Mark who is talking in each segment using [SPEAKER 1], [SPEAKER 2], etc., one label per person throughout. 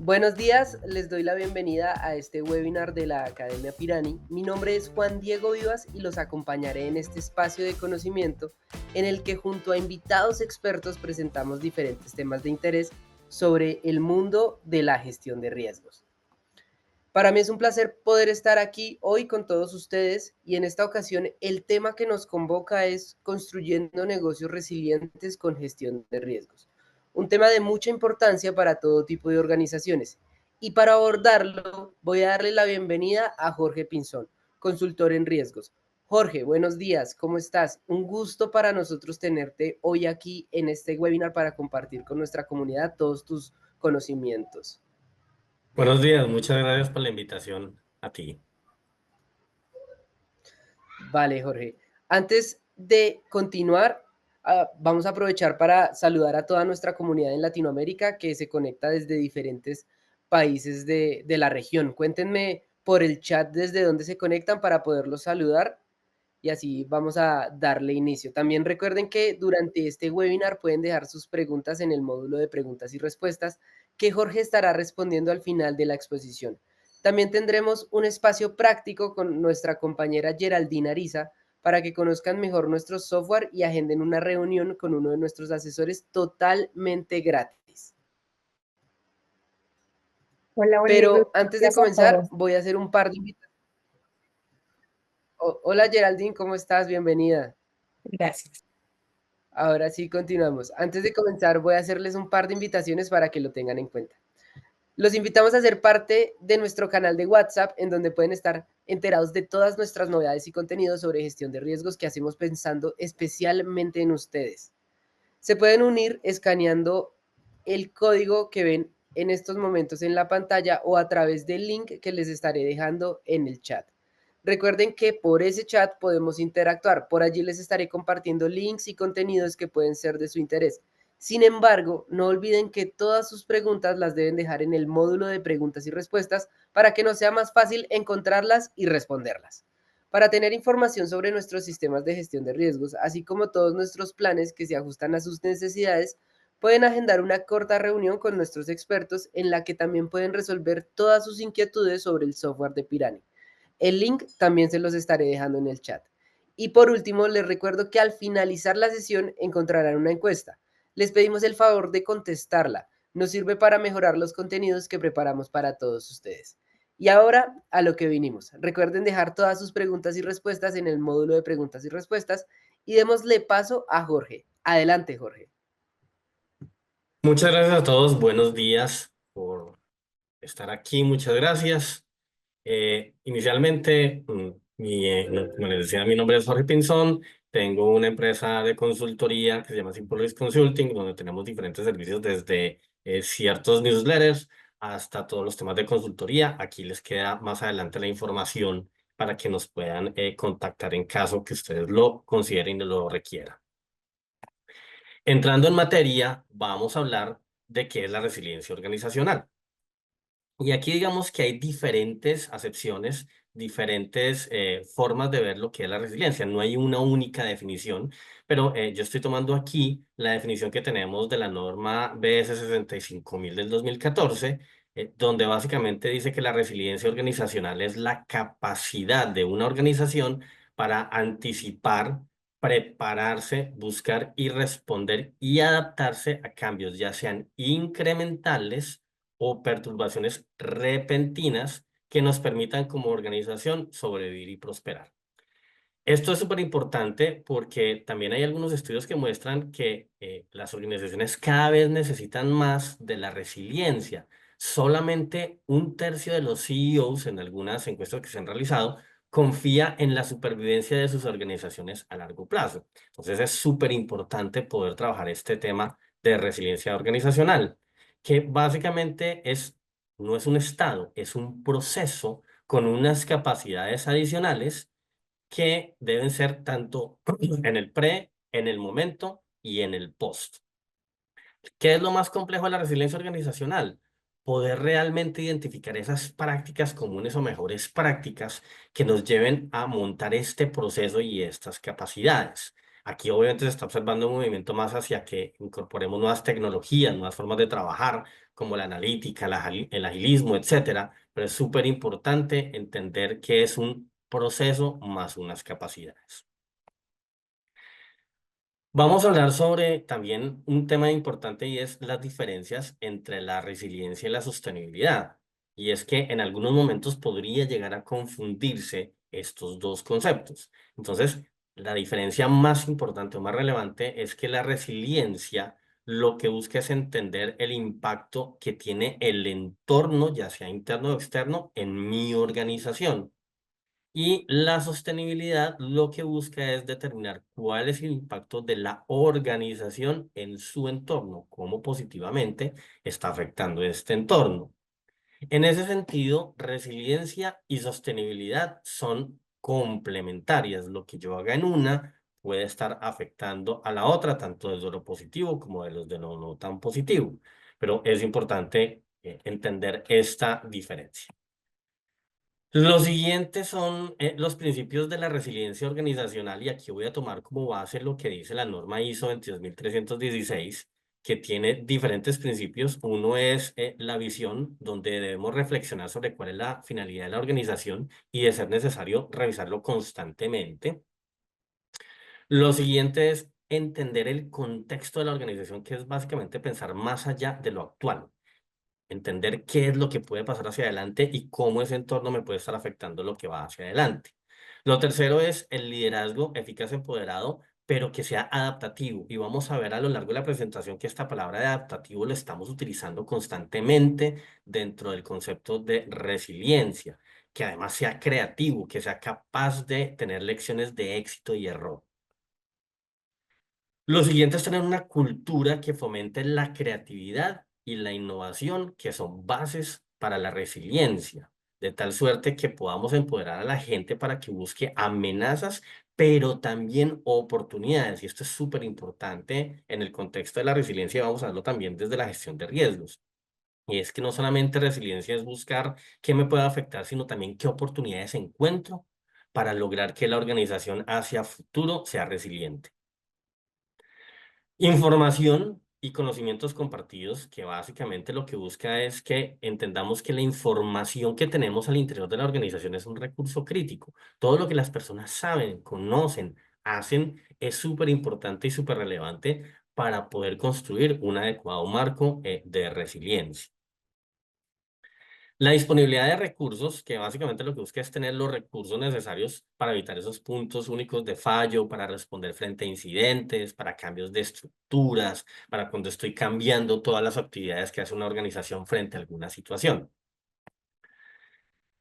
[SPEAKER 1] Buenos días, les doy la bienvenida a este webinar de la Academia Pirani. Mi nombre es Juan Diego Vivas y los acompañaré en este espacio de conocimiento en el que junto a invitados expertos presentamos diferentes temas de interés sobre el mundo de la gestión de riesgos. Para mí es un placer poder estar aquí hoy con todos ustedes y en esta ocasión el tema que nos convoca es construyendo negocios resilientes con gestión de riesgos. Un tema de mucha importancia para todo tipo de organizaciones. Y para abordarlo voy a darle la bienvenida a Jorge Pinzón, consultor en riesgos. Jorge, buenos días, ¿cómo estás? Un gusto para nosotros tenerte hoy aquí en este webinar para compartir con nuestra comunidad todos tus conocimientos.
[SPEAKER 2] Buenos días, muchas gracias por la invitación a ti.
[SPEAKER 1] Vale, Jorge. Antes de continuar, vamos a aprovechar para saludar a toda nuestra comunidad en Latinoamérica que se conecta desde diferentes países de la región. Cuéntenme por el chat desde dónde se conectan para poderlos saludar y así vamos a darle inicio. También recuerden que durante este webinar pueden dejar sus preguntas en el módulo de preguntas y respuestas que Jorge estará respondiendo al final de la exposición. También tendremos un espacio práctico con nuestra compañera Geraldine Ariza para que conozcan mejor nuestro software y agenden una reunión con uno de nuestros asesores totalmente gratis.
[SPEAKER 3] Hola, Juan Diego,
[SPEAKER 1] Pero antes de
[SPEAKER 3] gracias a
[SPEAKER 1] comenzar,
[SPEAKER 3] todos.
[SPEAKER 1] voy a hacer un par de invitaciones. Hola Geraldine, ¿cómo estás? Bienvenida.
[SPEAKER 3] Gracias.
[SPEAKER 1] Ahora sí, continuamos. Antes de comenzar, voy a hacerles un par de invitaciones para que lo tengan en cuenta. Los invitamos a ser parte de nuestro canal de WhatsApp, en donde pueden estar enterados de todas nuestras novedades y contenidos sobre gestión de riesgos que hacemos pensando especialmente en ustedes. Se pueden unir escaneando el código que ven en estos momentos en la pantalla o a través del link que les estaré dejando en el chat. Recuerden que por ese chat podemos interactuar. Por allí les estaré compartiendo links y contenidos que pueden ser de su interés. Sin embargo, no olviden que todas sus preguntas las deben dejar en el módulo de preguntas y respuestas para que nos sea más fácil encontrarlas y responderlas. Para tener información sobre nuestros sistemas de gestión de riesgos, así como todos nuestros planes que se ajustan a sus necesidades, pueden agendar una corta reunión con nuestros expertos en la que también pueden resolver todas sus inquietudes sobre el software de Pirani. El link también se los estaré dejando en el chat. Y por último, les recuerdo que al finalizar la sesión encontrarán una encuesta. Les pedimos el favor de contestarla. Nos sirve para mejorar los contenidos que preparamos para todos ustedes. Y ahora a lo que vinimos. Recuerden dejar todas sus preguntas y respuestas en el módulo de preguntas y respuestas y démosle paso a Jorge. Adelante, Jorge.
[SPEAKER 2] Muchas gracias a todos, buenos días por estar aquí, muchas gracias. Inicialmente, como les decía, mi nombre es Jorge Pinzón, tengo una empresa de consultoría que se llama Simple Risk Consulting, donde tenemos diferentes servicios desde ciertos newsletters hasta todos los temas de consultoría. Aquí les queda más adelante la información para que nos puedan contactar en caso que ustedes lo consideren y lo requieran. Entrando en materia, vamos a hablar de qué es la resiliencia organizacional. Y aquí digamos que hay diferentes acepciones, diferentes formas de ver lo que es la resiliencia. No hay una única definición, pero yo estoy tomando aquí la definición que tenemos de la norma BS 65000 del 2014, donde básicamente dice que la resiliencia organizacional es la capacidad de una organización para anticipar, prepararse, buscar y responder y adaptarse a cambios, ya sean incrementales o perturbaciones repentinas que nos permitan como organización sobrevivir y prosperar. Esto es súper importante porque también hay algunos estudios que muestran que las organizaciones cada vez necesitan más de la resiliencia. Solamente un tercio de los CEOs en algunas encuestas que se han realizado confía en la supervivencia de sus organizaciones a largo plazo. Entonces es súper importante poder trabajar este tema de resiliencia organizacional, que básicamente no es un estado, es un proceso con unas capacidades adicionales que deben ser tanto en el pre, en el momento y en el post. ¿Qué es lo más complejo de la resiliencia organizacional? Poder realmente identificar esas prácticas comunes o mejores prácticas que nos lleven a montar este proceso y estas capacidades. Aquí obviamente se está observando un movimiento más hacia que incorporemos nuevas tecnologías, nuevas formas de trabajar, como la analítica, el agilismo, etcétera, pero es súper importante entender que es un proceso más unas capacidades. Vamos a hablar sobre también un tema importante y es las diferencias entre la resiliencia y la sostenibilidad. Y es que en algunos momentos podría llegar a confundirse estos dos conceptos. Entonces, la diferencia más importante o más relevante es que la resiliencia lo que busca es entender el impacto que tiene el entorno, ya sea interno o externo, en mi organización. Y la sostenibilidad lo que busca es determinar cuál es el impacto de la organización en su entorno, cómo positivamente está afectando este entorno. En ese sentido, resiliencia y sostenibilidad son complementarias. Lo que yo haga en una puede estar afectando a la otra, tanto desde lo positivo como de los de lo no tan positivo. Pero es importante entender esta diferencia. Los siguientes son los principios de la resiliencia organizacional y aquí voy a tomar como base lo que dice la norma ISO 22316, que tiene diferentes principios. Uno es la visión, donde debemos reflexionar sobre cuál es la finalidad de la organización y de ser necesario revisarlo constantemente. Lo siguiente es entender el contexto de la organización, que es básicamente pensar más allá de lo actual. Entender qué es lo que puede pasar hacia adelante y cómo ese entorno me puede estar afectando lo que va hacia adelante. Lo tercero es el liderazgo eficaz empoderado, pero que sea adaptativo. Y vamos a ver a lo largo de la presentación que esta palabra de adaptativo lo estamos utilizando constantemente dentro del concepto de resiliencia, que además sea creativo, que sea capaz de tener lecciones de éxito y error. Lo siguiente es tener una cultura que fomente la creatividad y la innovación, que son bases para la resiliencia, de tal suerte que podamos empoderar a la gente para que busque amenazas, pero también oportunidades. Y esto es súper importante en el contexto de la resiliencia y vamos a verlo también desde la gestión de riesgos. Y es que no solamente resiliencia es buscar qué me puede afectar, sino también qué oportunidades encuentro para lograr que la organización hacia futuro sea resiliente. Información y conocimientos compartidos, que básicamente lo que busca es que entendamos que la información que tenemos al interior de la organización es un recurso crítico. Todo lo que las personas saben, conocen, hacen es súper importante y súper relevante para poder construir un adecuado marco de resiliencia. La disponibilidad de recursos, que básicamente lo que busca es tener los recursos necesarios para evitar esos puntos únicos de fallo, para responder frente a incidentes, para cambios de estructuras, para cuando estoy cambiando todas las actividades que hace una organización frente a alguna situación.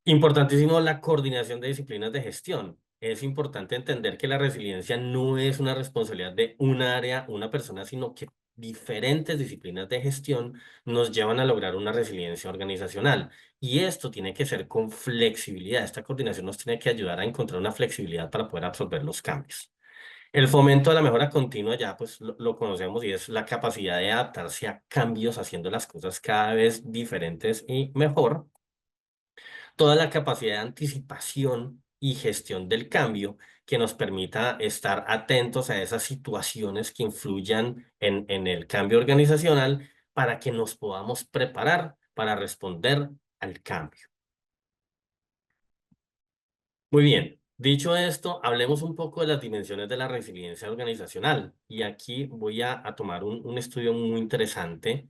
[SPEAKER 2] Importantísimo la coordinación de disciplinas de gestión. Es importante entender que la resiliencia no es una responsabilidad de un área, una persona, sino que diferentes disciplinas de gestión nos llevan a lograr una resiliencia organizacional. Y esto tiene que ser con flexibilidad. Esta coordinación nos tiene que ayudar a encontrar una flexibilidad para poder absorber los cambios. El fomento de la mejora continua ya pues lo conocemos y es la capacidad de adaptarse a cambios haciendo las cosas cada vez diferentes y mejor. Toda la capacidad de anticipación y gestión del cambio que nos permita estar atentos a esas situaciones que influyan en el cambio organizacional para que nos podamos preparar para responder al cambio. Muy bien, dicho esto, hablemos un poco de las dimensiones de la resiliencia organizacional. Y aquí voy a tomar un estudio muy interesante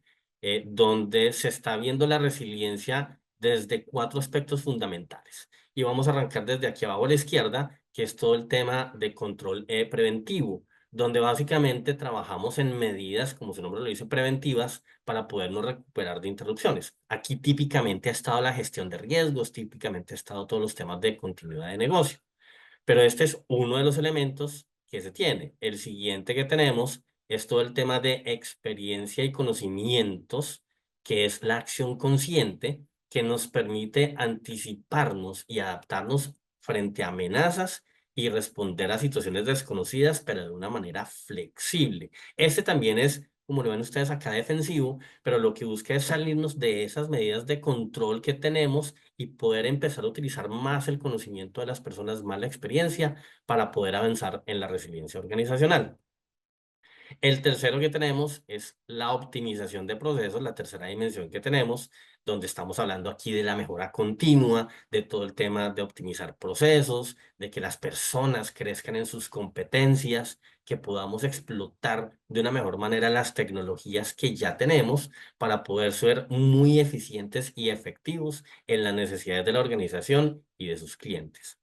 [SPEAKER 2] donde se está viendo la resiliencia desde 4 aspectos fundamentales. Y vamos a arrancar desde aquí abajo a la izquierda, que es todo el tema de control preventivo, donde básicamente trabajamos en medidas, como su nombre lo dice, preventivas, para podernos recuperar de interrupciones. Aquí típicamente ha estado la gestión de riesgos, típicamente ha estado todos los temas de continuidad de negocio. Pero este es uno de los elementos que se tiene. El siguiente que tenemos es todo el tema de experiencia y conocimientos, que es la acción consciente que nos permite anticiparnos y adaptarnos frente a amenazas y responder a situaciones desconocidas, pero de una manera flexible. Este también es como lo ven ustedes acá, defensivo, pero lo que busca es salirnos de esas medidas de control que tenemos y poder empezar a utilizar más el conocimiento de las personas, más la experiencia, para poder avanzar en la resiliencia organizacional. El tercero que tenemos es la optimización de procesos, la tercera dimensión que tenemos, donde estamos hablando aquí de la mejora continua, de todo el tema de optimizar procesos, de que las personas crezcan en sus competencias, que podamos explotar de una mejor manera las tecnologías que ya tenemos para poder ser muy eficientes y efectivos en las necesidades de la organización y de sus clientes.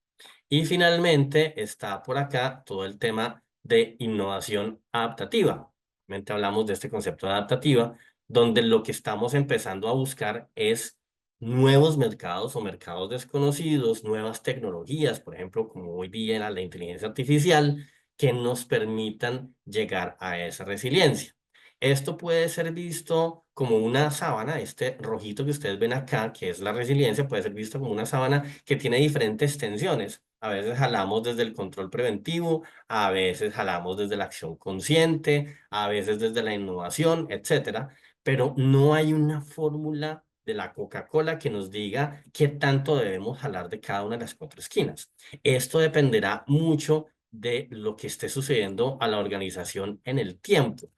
[SPEAKER 2] Y finalmente está por acá todo el tema de innovación adaptativa. Realmente hablamos de este concepto de adaptativa, donde lo que estamos empezando a buscar es nuevos mercados o mercados desconocidos, nuevas tecnologías, por ejemplo, como hoy día la inteligencia artificial, que nos permitan llegar a esa resiliencia. Esto puede ser visto como una sábana, este rojito que ustedes ven acá, que es la resiliencia, puede ser visto como una sábana que tiene diferentes tensiones. A veces jalamos desde el control preventivo, a veces jalamos desde la acción consciente, a veces desde la innovación, etcétera, pero no hay una fórmula de la Coca-Cola que nos diga qué tanto debemos jalar de cada una de las cuatro esquinas. Esto dependerá mucho de lo que esté sucediendo a la organización en el tiempo,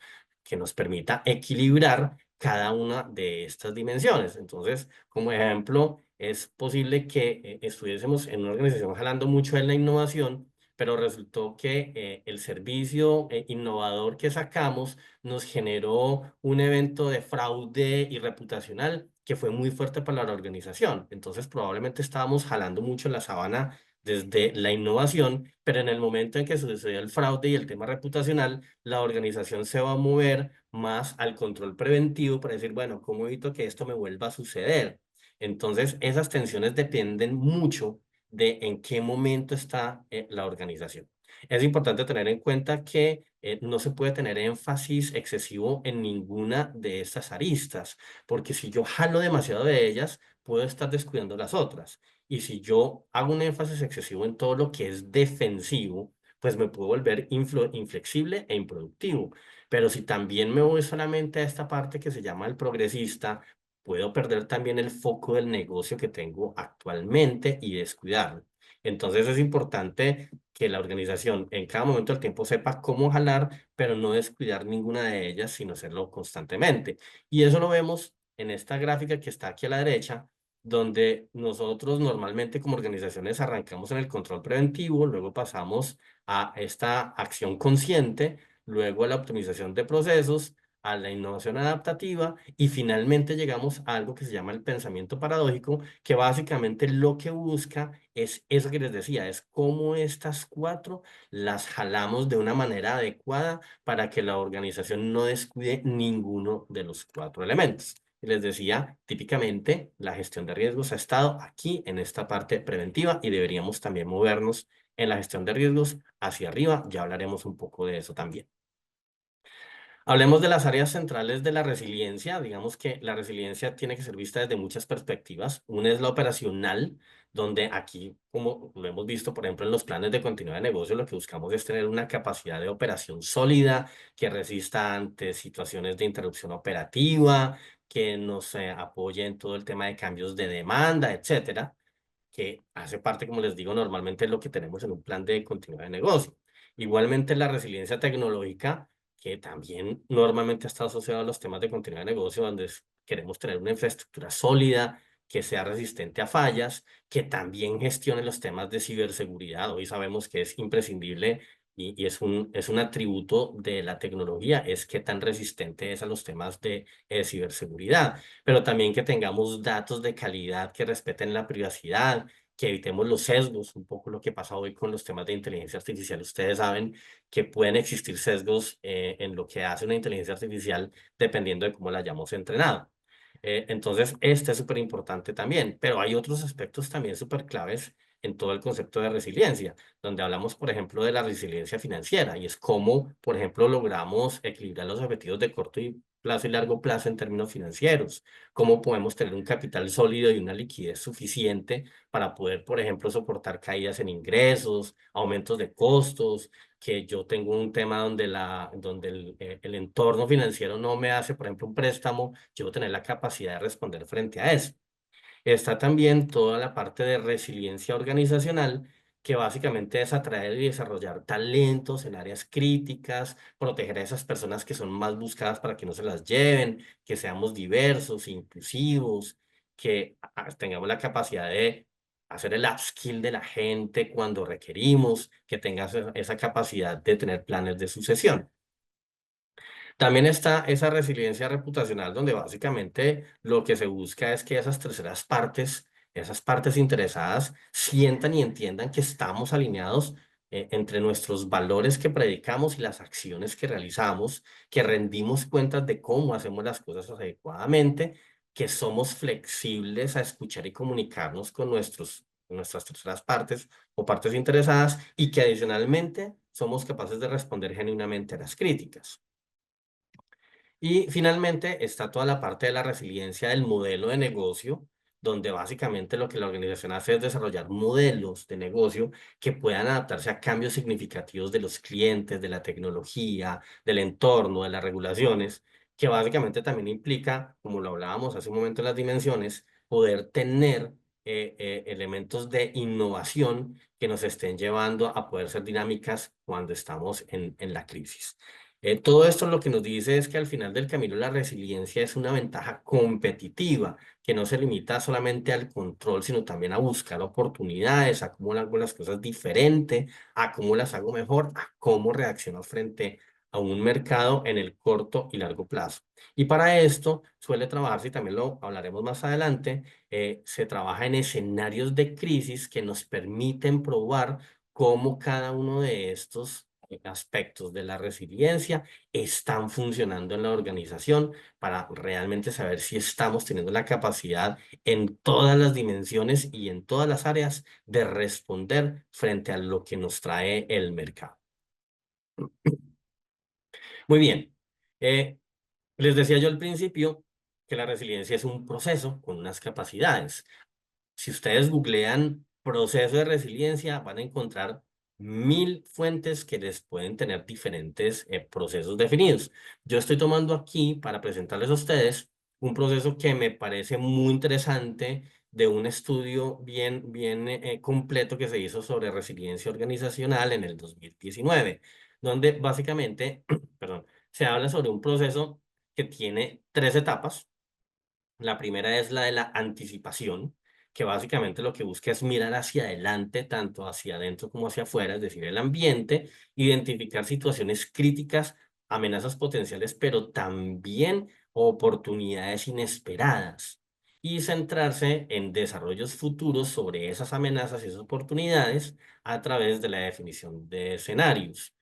[SPEAKER 2] que nos permita equilibrar cada una de estas dimensiones. Entonces, como ejemplo, es posible que estuviésemos en una organización jalando mucho en la innovación, pero resultó que el servicio innovador que sacamos nos generó un evento de fraude y reputacional que fue muy fuerte para la organización. Entonces, probablemente estábamos jalando mucho en la sabana desde la innovación, pero en el momento en que sucedió el fraude y el tema reputacional, la organización se va a mover más al control preventivo para decir, bueno, ¿cómo evito que esto me vuelva a suceder? Entonces, esas tensiones dependen mucho de en qué momento está la organización. Es importante tener en cuenta que no se puede tener énfasis excesivo en ninguna de estas aristas, porque si yo jalo demasiado de ellas, puedo estar descuidando las otras. Y si yo hago un énfasis excesivo en todo lo que es defensivo, pues me puedo volver inflexible e improductivo. Pero si también me voy solamente a esta parte que se llama el progresista, puedo perder también el foco del negocio que tengo actualmente y descuidarlo. Entonces es importante que la organización en cada momento del tiempo sepa cómo jalar, pero no descuidar ninguna de ellas, sino hacerlo constantemente. Y eso lo vemos en esta gráfica que está aquí a la derecha, donde nosotros normalmente como organizaciones arrancamos en el control preventivo, luego pasamos a esta acción consciente, luego a la optimización de procesos, a la innovación adaptativa y finalmente llegamos a algo que se llama el pensamiento paradójico, que básicamente lo que busca es eso que les decía, es cómo estas cuatro las jalamos de una manera adecuada para que la organización no descuide ninguno de los cuatro elementos. Y les decía, típicamente la gestión de riesgos ha estado aquí en esta parte preventiva y deberíamos también movernos en la gestión de riesgos hacia arriba. Ya hablaremos un poco de eso también. Hablemos de las áreas centrales de la resiliencia. Digamos que la resiliencia tiene que ser vista desde muchas perspectivas. Una es la operacional, donde aquí, como lo hemos visto, por ejemplo, en los planes de continuidad de negocio, lo que buscamos es tener una capacidad de operación sólida, que resista ante situaciones de interrupción operativa, que nos apoye en todo el tema de cambios de demanda, etcétera, que hace parte, como les digo, normalmente de lo que tenemos en un plan de continuidad de negocio. Igualmente, la resiliencia tecnológica, que también normalmente está asociado a los temas de continuidad de negocio, donde queremos tener una infraestructura sólida, que sea resistente a fallas, que también gestione los temas de ciberseguridad. Hoy sabemos que es imprescindible y es un atributo de la tecnología, es qué tan resistente es a los temas de ciberseguridad, pero también que tengamos datos de calidad que respeten la privacidad, que evitemos los sesgos, un poco lo que pasa hoy con los temas de inteligencia artificial. Ustedes saben que pueden existir sesgos en lo que hace una inteligencia artificial dependiendo de cómo la hayamos entrenado. Entonces, este es súper importante también, pero hay otros aspectos también súper claves en todo el concepto de resiliencia, donde hablamos, por ejemplo, de la resiliencia financiera, y es cómo, por ejemplo, logramos equilibrar los objetivos de corto plazo y largo plazo en términos financieros, cómo podemos tener un capital sólido y una liquidez suficiente para poder, por ejemplo, soportar caídas en ingresos, aumentos de costos, que yo tengo un tema donde el entorno financiero no me hace, por ejemplo, un préstamo, yo voy a tener la capacidad de responder frente a eso. Está también toda la parte de resiliencia organizacional, que básicamente es atraer y desarrollar talentos en áreas críticas, proteger a esas personas que son más buscadas para que no se las lleven, que seamos diversos, inclusivos, que tengamos la capacidad de hacer el upskill de la gente cuando requerimos, que tenga esa capacidad de tener planes de sucesión. También está esa resiliencia reputacional, donde básicamente lo que se busca es que esas terceras partes, esas partes interesadas, sientan y entiendan que estamos alineados entre nuestros valores que predicamos y las acciones que realizamos, que rendimos cuentas de cómo hacemos las cosas adecuadamente, que somos flexibles a escuchar y comunicarnos con nuestras terceras partes o partes interesadas, y que adicionalmente somos capaces de responder genuinamente a las críticas. Y finalmente está toda la parte de la resiliencia del modelo de negocio, donde básicamente lo que la organización hace es desarrollar modelos de negocio que puedan adaptarse a cambios significativos de los clientes, de la tecnología, del entorno, de las regulaciones, que básicamente también implica, como lo hablábamos hace un momento en las dimensiones, poder tener elementos de innovación que nos estén llevando a poder ser dinámicas cuando estamos en la crisis. Todo esto lo que nos dice es que al final del camino la resiliencia es una ventaja competitiva que no se limita solamente al control, sino también a buscar oportunidades, a cómo hago las cosas diferente, a cómo las hago mejor, a cómo reacciono frente a un mercado en el corto y largo plazo. Y para esto suele trabajarse, y también lo hablaremos más adelante, se trabaja en escenarios de crisis que nos permiten probar cómo cada uno de estos aspectos de la resiliencia están funcionando en la organización, para realmente saber si estamos teniendo la capacidad en todas las dimensiones y en todas las áreas de responder frente a lo que nos trae el mercado. Muy bien. Les decía yo al principio que la resiliencia es un proceso con unas capacidades. Si ustedes googlean proceso de resiliencia, van a encontrar 1000 fuentes que les pueden tener diferentes procesos definidos. Yo estoy tomando aquí para presentarles a ustedes un proceso que me parece muy interesante, de un estudio bien completo que se hizo sobre resiliencia organizacional en el 2019, donde básicamente, perdón, se habla sobre un proceso que tiene 3 etapas. La primera es la de la anticipación, que básicamente lo que busca es mirar hacia adelante, tanto hacia adentro como hacia afuera, es decir, el ambiente, identificar situaciones críticas, amenazas potenciales, pero también oportunidades inesperadas, y centrarse en desarrollos futuros sobre esas amenazas y esas oportunidades a través de la definición de escenarios.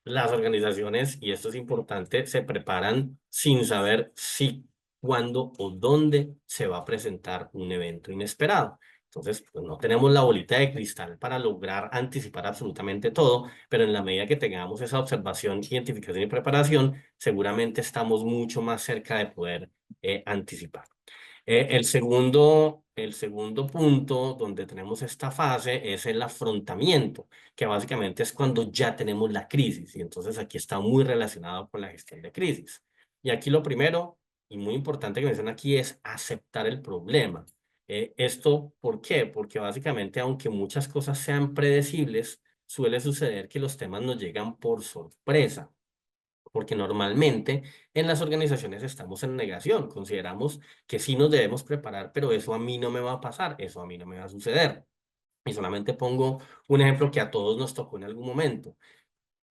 [SPEAKER 2] Las organizaciones, y esto es importante, se preparan sin saber si, cuándo o dónde se va a presentar un evento inesperado. Entonces, pues no tenemos la bolita de cristal para lograr anticipar absolutamente todo, pero en la medida que tengamos esa observación, identificación y preparación, seguramente estamos mucho más cerca de poder anticipar. El segundo punto donde tenemos esta fase es el afrontamiento, que básicamente es cuando ya tenemos la crisis, y entonces aquí está muy relacionado con la gestión de crisis. Y aquí lo primero y muy importante que menciono aquí es aceptar el problema. ¿Esto por qué? Porque básicamente, aunque muchas cosas sean predecibles, suele suceder que los temas nos llegan por sorpresa, porque normalmente en las organizaciones estamos en negación, consideramos que sí nos debemos preparar, pero eso a mí no me va a pasar, eso a mí no me va a suceder. Y solamente pongo un ejemplo que a todos nos tocó en algún momento.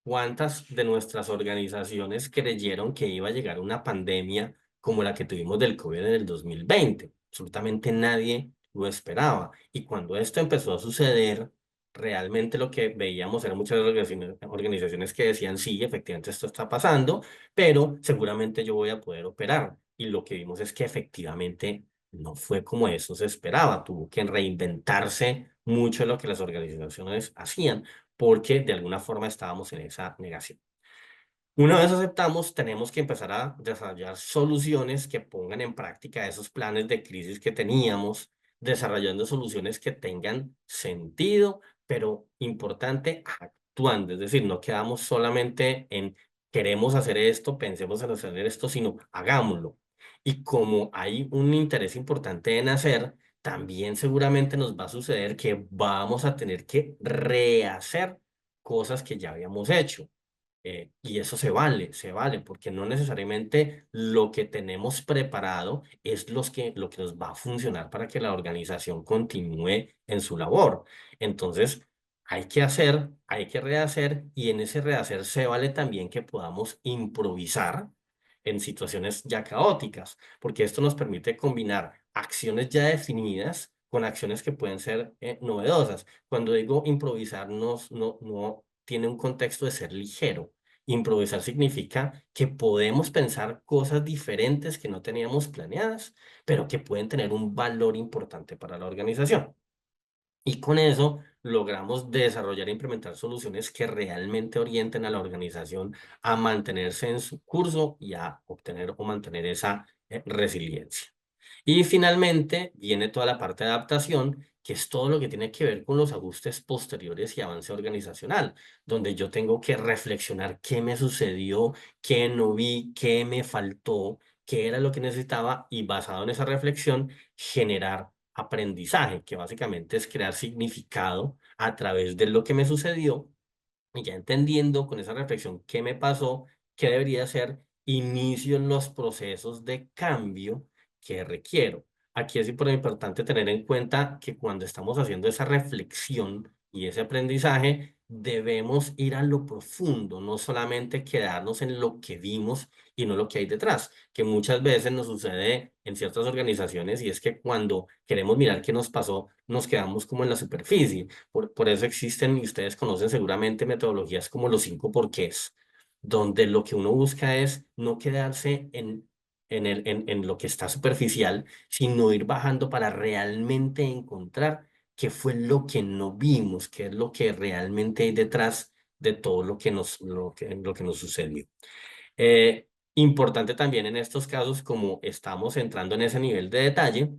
[SPEAKER 2] ¿Cuántas de nuestras organizaciones creyeron que iba a llegar una pandemia como la que tuvimos del COVID en el 2020? Absolutamente nadie lo esperaba. Y cuando esto empezó a suceder, realmente lo que veíamos eran muchas organizaciones que decían: sí, efectivamente esto está pasando, pero seguramente yo voy a poder operar. Y lo que vimos es que efectivamente no fue como eso se esperaba. Tuvo que reinventarse mucho de lo que las organizaciones hacían, porque de alguna forma estábamos en esa negación. Una vez aceptamos, tenemos que empezar a desarrollar soluciones que pongan en práctica esos planes de crisis que teníamos, desarrollando soluciones que tengan sentido, pero importante, actuando, es decir, no quedamos solamente en queremos hacer esto, pensemos en hacer esto, sino hagámoslo. Y como hay un interés importante en hacer, también seguramente nos va a suceder que vamos a tener que rehacer cosas que ya habíamos hecho. Y eso se vale, porque no necesariamente lo que tenemos preparado es lo que nos va a funcionar para que la organización continúe en su labor. Entonces, hay que hacer, hay que rehacer, y en ese rehacer se vale también que podamos improvisar en situaciones ya caóticas, porque esto nos permite combinar acciones ya definidas con acciones que pueden ser novedosas. Cuando digo improvisar, no tiene un contexto de ser ligero. Improvisar significa que podemos pensar cosas diferentes que no teníamos planeadas, pero que pueden tener un valor importante para la organización. Y con eso logramos desarrollar e implementar soluciones que realmente orienten a la organización a mantenerse en su curso y a obtener o mantener esa resiliencia. Y finalmente viene toda la parte de adaptación, que es todo lo que tiene que ver con los ajustes posteriores y avance organizacional, donde yo tengo que reflexionar qué me sucedió, qué no vi, qué me faltó, qué era lo que necesitaba, y basado en esa reflexión generar aprendizaje, que básicamente es crear significado a través de lo que me sucedió, y ya entendiendo con esa reflexión qué me pasó, qué debería hacer, inicio en los procesos de cambio que requiero. Aquí es importante tener en cuenta que cuando estamos haciendo esa reflexión y ese aprendizaje, debemos ir a lo profundo, no solamente quedarnos en lo que vimos y no lo que hay detrás, que muchas veces nos sucede en ciertas organizaciones, y es que cuando queremos mirar qué nos pasó, nos quedamos como en la superficie. Por eso existen, y ustedes conocen seguramente, metodologías como los 5 porqués, donde lo que uno busca es no quedarse en lo que está superficial, sino ir bajando para realmente encontrar qué fue lo que no vimos, qué es lo que realmente hay detrás de todo lo que nos sucedió. Importante también en estos casos, como estamos entrando en ese nivel de detalle,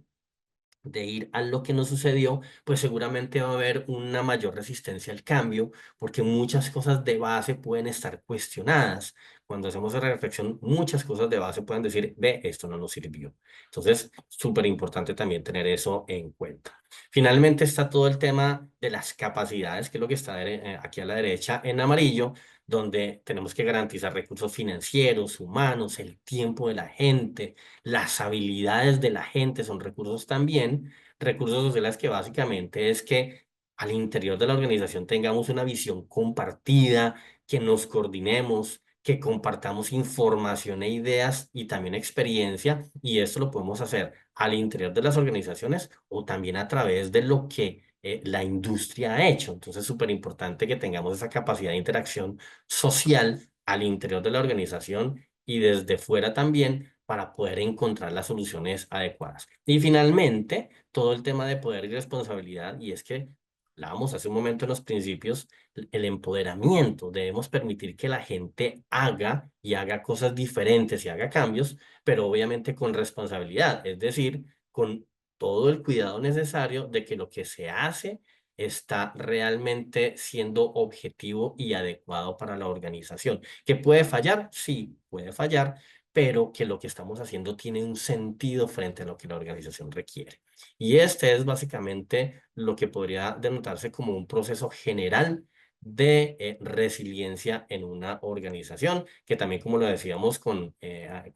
[SPEAKER 2] de ir a lo que nos sucedió, pues seguramente va a haber una mayor resistencia al cambio, porque muchas cosas de base pueden estar cuestionadas. Cuando hacemos esa reflexión, muchas cosas de base pueden decir, ve, esto no nos sirvió. Entonces, súper importante también tener eso en cuenta. Finalmente está todo el tema de las capacidades, que es lo que está aquí a la derecha en amarillo, donde tenemos que garantizar recursos financieros, humanos, el tiempo de la gente, las habilidades de la gente son recursos también. Recursos sociales, que básicamente es que al interior de la organización tengamos una visión compartida, que nos coordinemos, que compartamos información e ideas y también experiencia, y esto lo podemos hacer al interior de las organizaciones o también a través de lo que la industria ha hecho. Entonces, súper importante que tengamos esa capacidad de interacción social al interior de la organización y desde fuera también, para poder encontrar las soluciones adecuadas. Y finalmente, todo el tema de poder y responsabilidad, y es que hablábamos hace un momento en los principios, el empoderamiento. Debemos permitir que la gente haga y haga cosas diferentes y haga cambios, pero obviamente con responsabilidad, es decir, con todo el cuidado necesario de que lo que se hace está realmente siendo objetivo y adecuado para la organización. ¿Que puede fallar? Sí, puede fallar, pero que lo que estamos haciendo tiene un sentido frente a lo que la organización requiere. Y este es básicamente lo que podría denotarse como un proceso general de resiliencia en una organización, que también, como lo decíamos con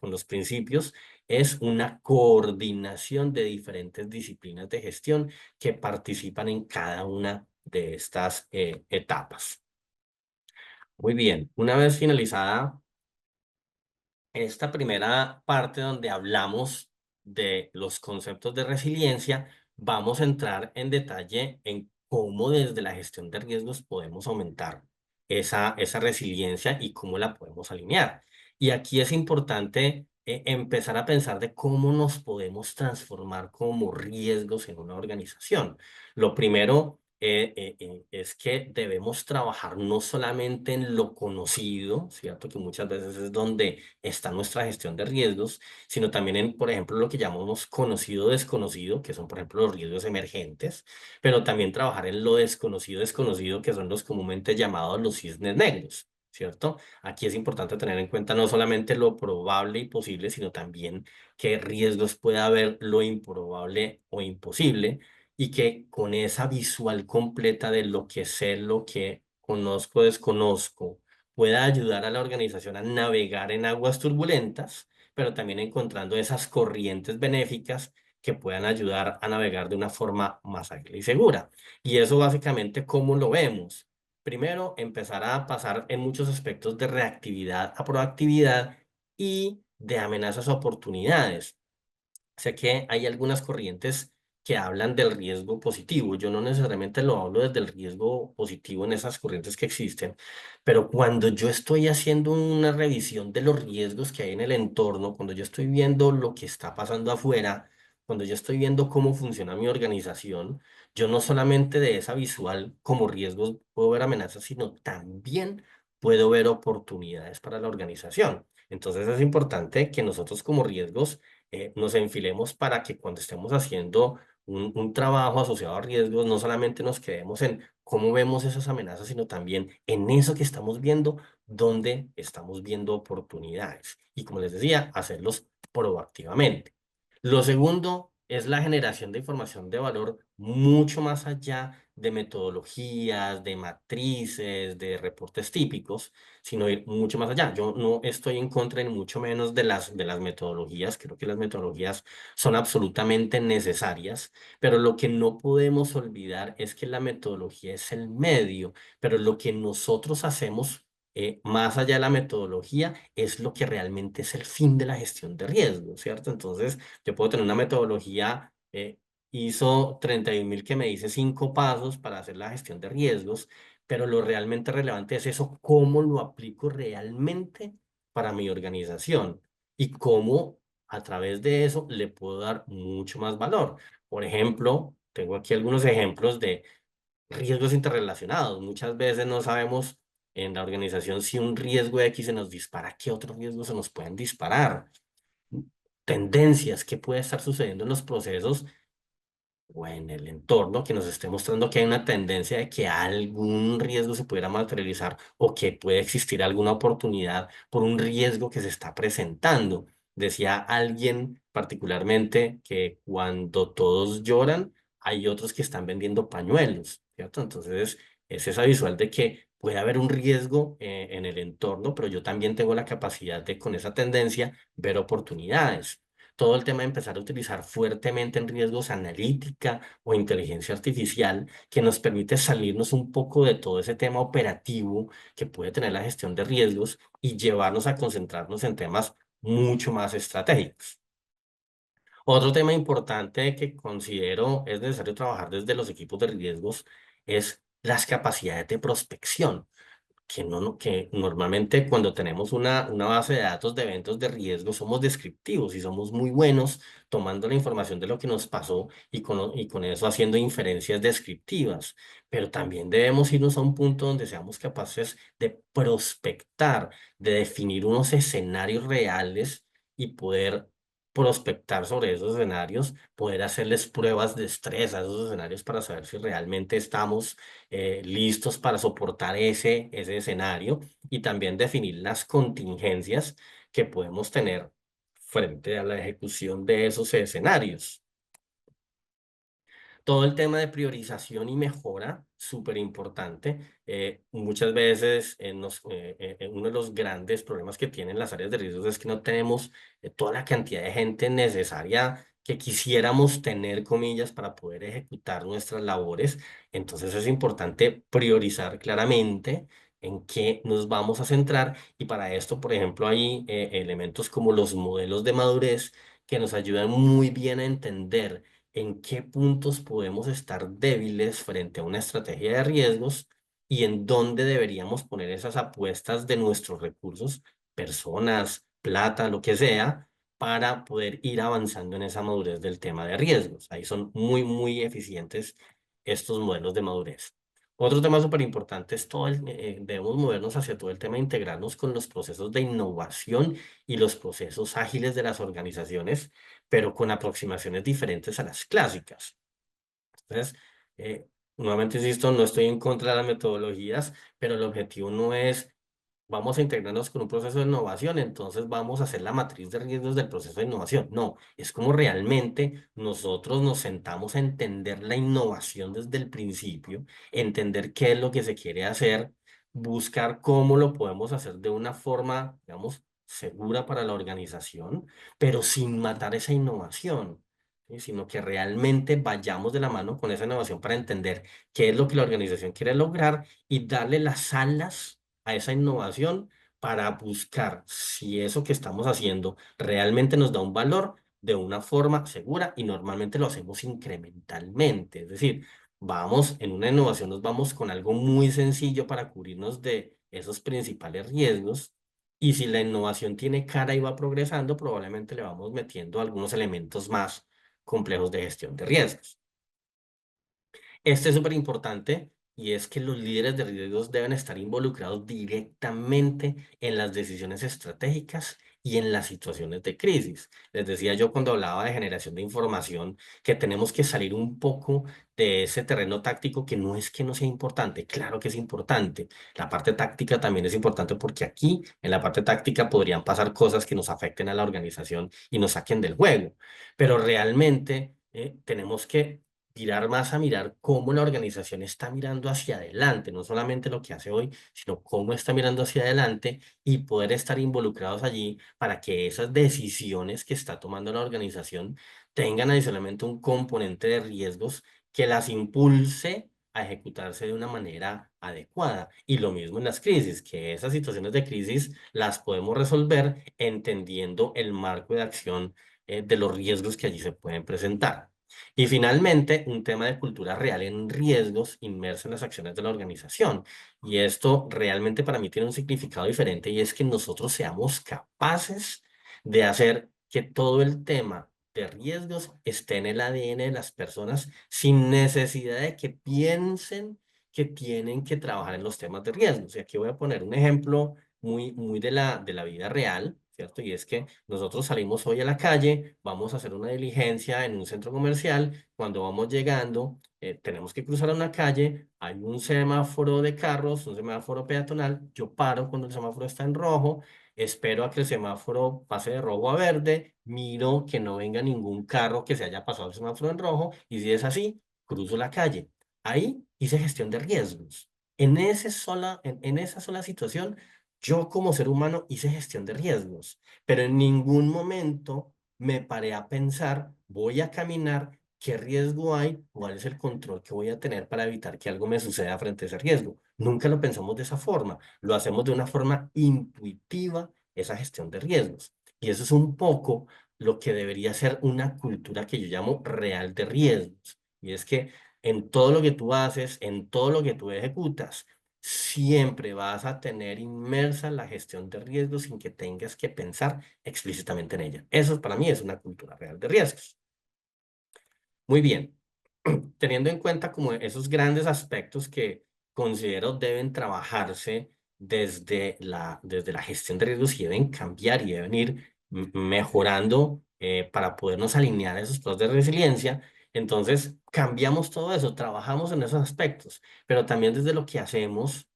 [SPEAKER 2] los principios, es una coordinación de diferentes disciplinas de gestión que participan en cada una de estas etapas. Muy bien, una vez finalizada esta primera parte donde hablamos de los conceptos de resiliencia, vamos a entrar en detalle en cómo desde la gestión de riesgos podemos aumentar esa resiliencia y cómo la podemos alinear. Y aquí es importante empezar a pensar de cómo nos podemos transformar como riesgos en una organización. Lo primero es que debemos trabajar no solamente en lo conocido, ¿cierto? Que muchas veces es donde está nuestra gestión de riesgos, sino también en, por ejemplo, lo que llamamos conocido desconocido, que son, por ejemplo, los riesgos emergentes, pero también trabajar en lo desconocido desconocido, que son los comúnmente llamados los cisnes negros, ¿cierto? Aquí es importante tener en cuenta no solamente lo probable y posible, sino también qué riesgos puede haber, lo improbable o imposible, y que con esa visual completa de lo que sé, lo que conozco, desconozco, pueda ayudar a la organización a navegar en aguas turbulentas, pero también encontrando esas corrientes benéficas que puedan ayudar a navegar de una forma más ágil y segura. Y eso básicamente, ¿cómo lo vemos? Primero, empezar a pasar en muchos aspectos de reactividad a proactividad y de amenazas a oportunidades. Sé que hay algunas corrientes que hablan del riesgo positivo. Yo no necesariamente lo hablo desde el riesgo positivo en esas corrientes que existen, pero cuando yo estoy haciendo una revisión de los riesgos que hay en el entorno, cuando yo estoy viendo lo que está pasando afuera, cuando yo estoy viendo cómo funciona mi organización, yo no solamente de esa visual como riesgos puedo ver amenazas, sino también puedo ver oportunidades para la organización. Entonces es importante que nosotros como riesgos nos enfilemos para que cuando estemos haciendo un trabajo asociado a riesgos, no solamente nos quedemos en cómo vemos esas amenazas, sino también en eso que estamos viendo, dónde estamos viendo oportunidades. Y como les decía, hacerlos proactivamente. Lo segundo es la generación de información de valor mucho más allá de metodologías, de matrices, de reportes típicos, sino ir mucho más allá. Yo no estoy en contra ni mucho menos de las metodologías. Creo que las metodologías son absolutamente necesarias, pero lo que no podemos olvidar es que la metodología es el medio, pero lo que nosotros hacemos más allá de la metodología es lo que realmente es el fin de la gestión de riesgo, ¿cierto? Entonces, yo puedo tener una metodología ISO 31000 que me dice 5 pasos para hacer la gestión de riesgos, pero lo realmente relevante es eso, cómo lo aplico realmente para mi organización y cómo a través de eso le puedo dar mucho más valor. Por ejemplo, tengo aquí algunos ejemplos de riesgos interrelacionados. Muchas veces no sabemos en la organización si un riesgo X se nos dispara, qué otros riesgos se nos pueden disparar, tendencias, qué puede estar sucediendo en los procesos o en el entorno que nos esté mostrando que hay una tendencia de que algún riesgo se pudiera materializar o que puede existir alguna oportunidad por un riesgo que se está presentando. Decía alguien particularmente que cuando todos lloran, hay otros que están vendiendo pañuelos, ¿cierto? Entonces, es esa visual de que puede haber un riesgo en el entorno, pero yo también tengo la capacidad de, con esa tendencia, ver oportunidades. Todo el tema de empezar a utilizar fuertemente en riesgos analítica o inteligencia artificial, que nos permite salirnos un poco de todo ese tema operativo que puede tener la gestión de riesgos y llevarnos a concentrarnos en temas mucho más estratégicos. Otro tema importante que considero es necesario trabajar desde los equipos de riesgos es las capacidades de prospección que normalmente cuando tenemos una base de datos de eventos de riesgo somos descriptivos y somos muy buenos tomando la información de lo que nos pasó y con eso haciendo inferencias descriptivas. Pero también debemos irnos a un punto donde seamos capaces de prospectar, de definir unos escenarios reales y poder prospectar sobre esos escenarios, poder hacerles pruebas de estrés a esos escenarios para saber si realmente estamos listos para soportar ese escenario y también definir las contingencias que podemos tener frente a la ejecución de esos escenarios. Todo el tema de priorización y mejora, súper importante. Muchas veces uno de los grandes problemas que tienen las áreas de riesgos es que no tenemos toda la cantidad de gente necesaria que quisiéramos tener, comillas, para poder ejecutar nuestras labores. Entonces es importante priorizar claramente en qué nos vamos a centrar y para esto, por ejemplo, hay elementos como los modelos de madurez que nos ayudan muy bien a entender en qué puntos podemos estar débiles frente a una estrategia de riesgos y en dónde deberíamos poner esas apuestas de nuestros recursos, personas, plata, lo que sea, para poder ir avanzando en esa madurez del tema de riesgos. Ahí son muy, muy eficientes estos modelos de madurez. Otro tema súper importante es debemos movernos hacia todo el tema de integrarnos con los procesos de innovación y los procesos ágiles de las organizaciones, pero con aproximaciones diferentes a las clásicas. Entonces, nuevamente insisto, no estoy en contra de las metodologías, pero el objetivo no es vamos a integrarnos con un proceso de innovación, entonces vamos a hacer la matriz de riesgos del proceso de innovación. No, es como realmente nosotros nos sentamos a entender la innovación desde el principio, entender qué es lo que se quiere hacer, buscar cómo lo podemos hacer de una forma, digamos, segura para la organización, pero sin matar esa innovación. ¿Sí? Sino que realmente vayamos de la mano con esa innovación para entender qué es lo que la organización quiere lograr y darle las alas a esa innovación para buscar si eso que estamos haciendo realmente nos da un valor de una forma segura y normalmente lo hacemos incrementalmente. Es decir, vamos en una innovación, nos vamos con algo muy sencillo para cubrirnos de esos principales riesgos. Y si la innovación tiene cara y va progresando, probablemente le vamos metiendo algunos elementos más complejos de gestión de riesgos. Este es súper importante y es que los líderes de riesgos deben estar involucrados directamente en las decisiones estratégicas y en las situaciones de crisis. Les decía yo cuando hablaba de generación de información que tenemos que salir un poco de ese terreno táctico que no es que no sea importante, claro que es importante. La parte táctica también es importante porque aquí en la parte táctica podrían pasar cosas que nos afecten a la organización y nos saquen del juego, pero realmente tenemos que tirar más a mirar cómo la organización está mirando hacia adelante, no solamente lo que hace hoy, sino cómo está mirando hacia adelante y poder estar involucrados allí para que esas decisiones que está tomando la organización tengan adicionalmente un componente de riesgos que las impulse a ejecutarse de una manera adecuada. Y lo mismo en las crisis, que esas situaciones de crisis las podemos resolver entendiendo el marco de acción de los riesgos que allí se pueden presentar. Y finalmente, un tema de cultura real en riesgos inmerso en las acciones de la organización. Y esto realmente para mí tiene un significado diferente y es que nosotros seamos capaces de hacer que todo el tema de riesgos esté en el ADN de las personas sin necesidad de que piensen que tienen que trabajar en los temas de riesgos. Y aquí voy a poner un ejemplo muy de la vida real, ¿cierto? Y es que nosotros salimos hoy a la calle, vamos a hacer una diligencia en un centro comercial, cuando vamos llegando, tenemos que cruzar una calle, hay un semáforo de carros, un semáforo peatonal, yo paro cuando el semáforo está en rojo, espero a que el semáforo pase de rojo a verde, miro que no venga ningún carro que se haya pasado el semáforo en rojo, y si es así, cruzo la calle. Ahí hice gestión de riesgos. En esa sola situación, yo como ser humano hice gestión de riesgos, pero en ningún momento me paré a pensar, voy a caminar, qué riesgo hay, cuál es el control que voy a tener para evitar que algo me suceda frente a ese riesgo. Nunca lo pensamos de esa forma, lo hacemos de una forma intuitiva, esa gestión de riesgos. Y eso es un poco lo que debería ser una cultura que yo llamo real de riesgos. Y es que en todo lo que tú haces, en todo lo que tú ejecutas, siempre vas a tener inmersa la gestión de riesgos sin que tengas que pensar explícitamente en ella. Eso para mí es una cultura real de riesgos. Muy bien, teniendo en cuenta como esos grandes aspectos que considero deben trabajarse desde la gestión de riesgos y deben cambiar y deben ir mejorando para podernos alinear a esos procesos de resiliencia, entonces cambiamos todo eso, trabajamos en esos aspectos, pero también desde lo que hacemos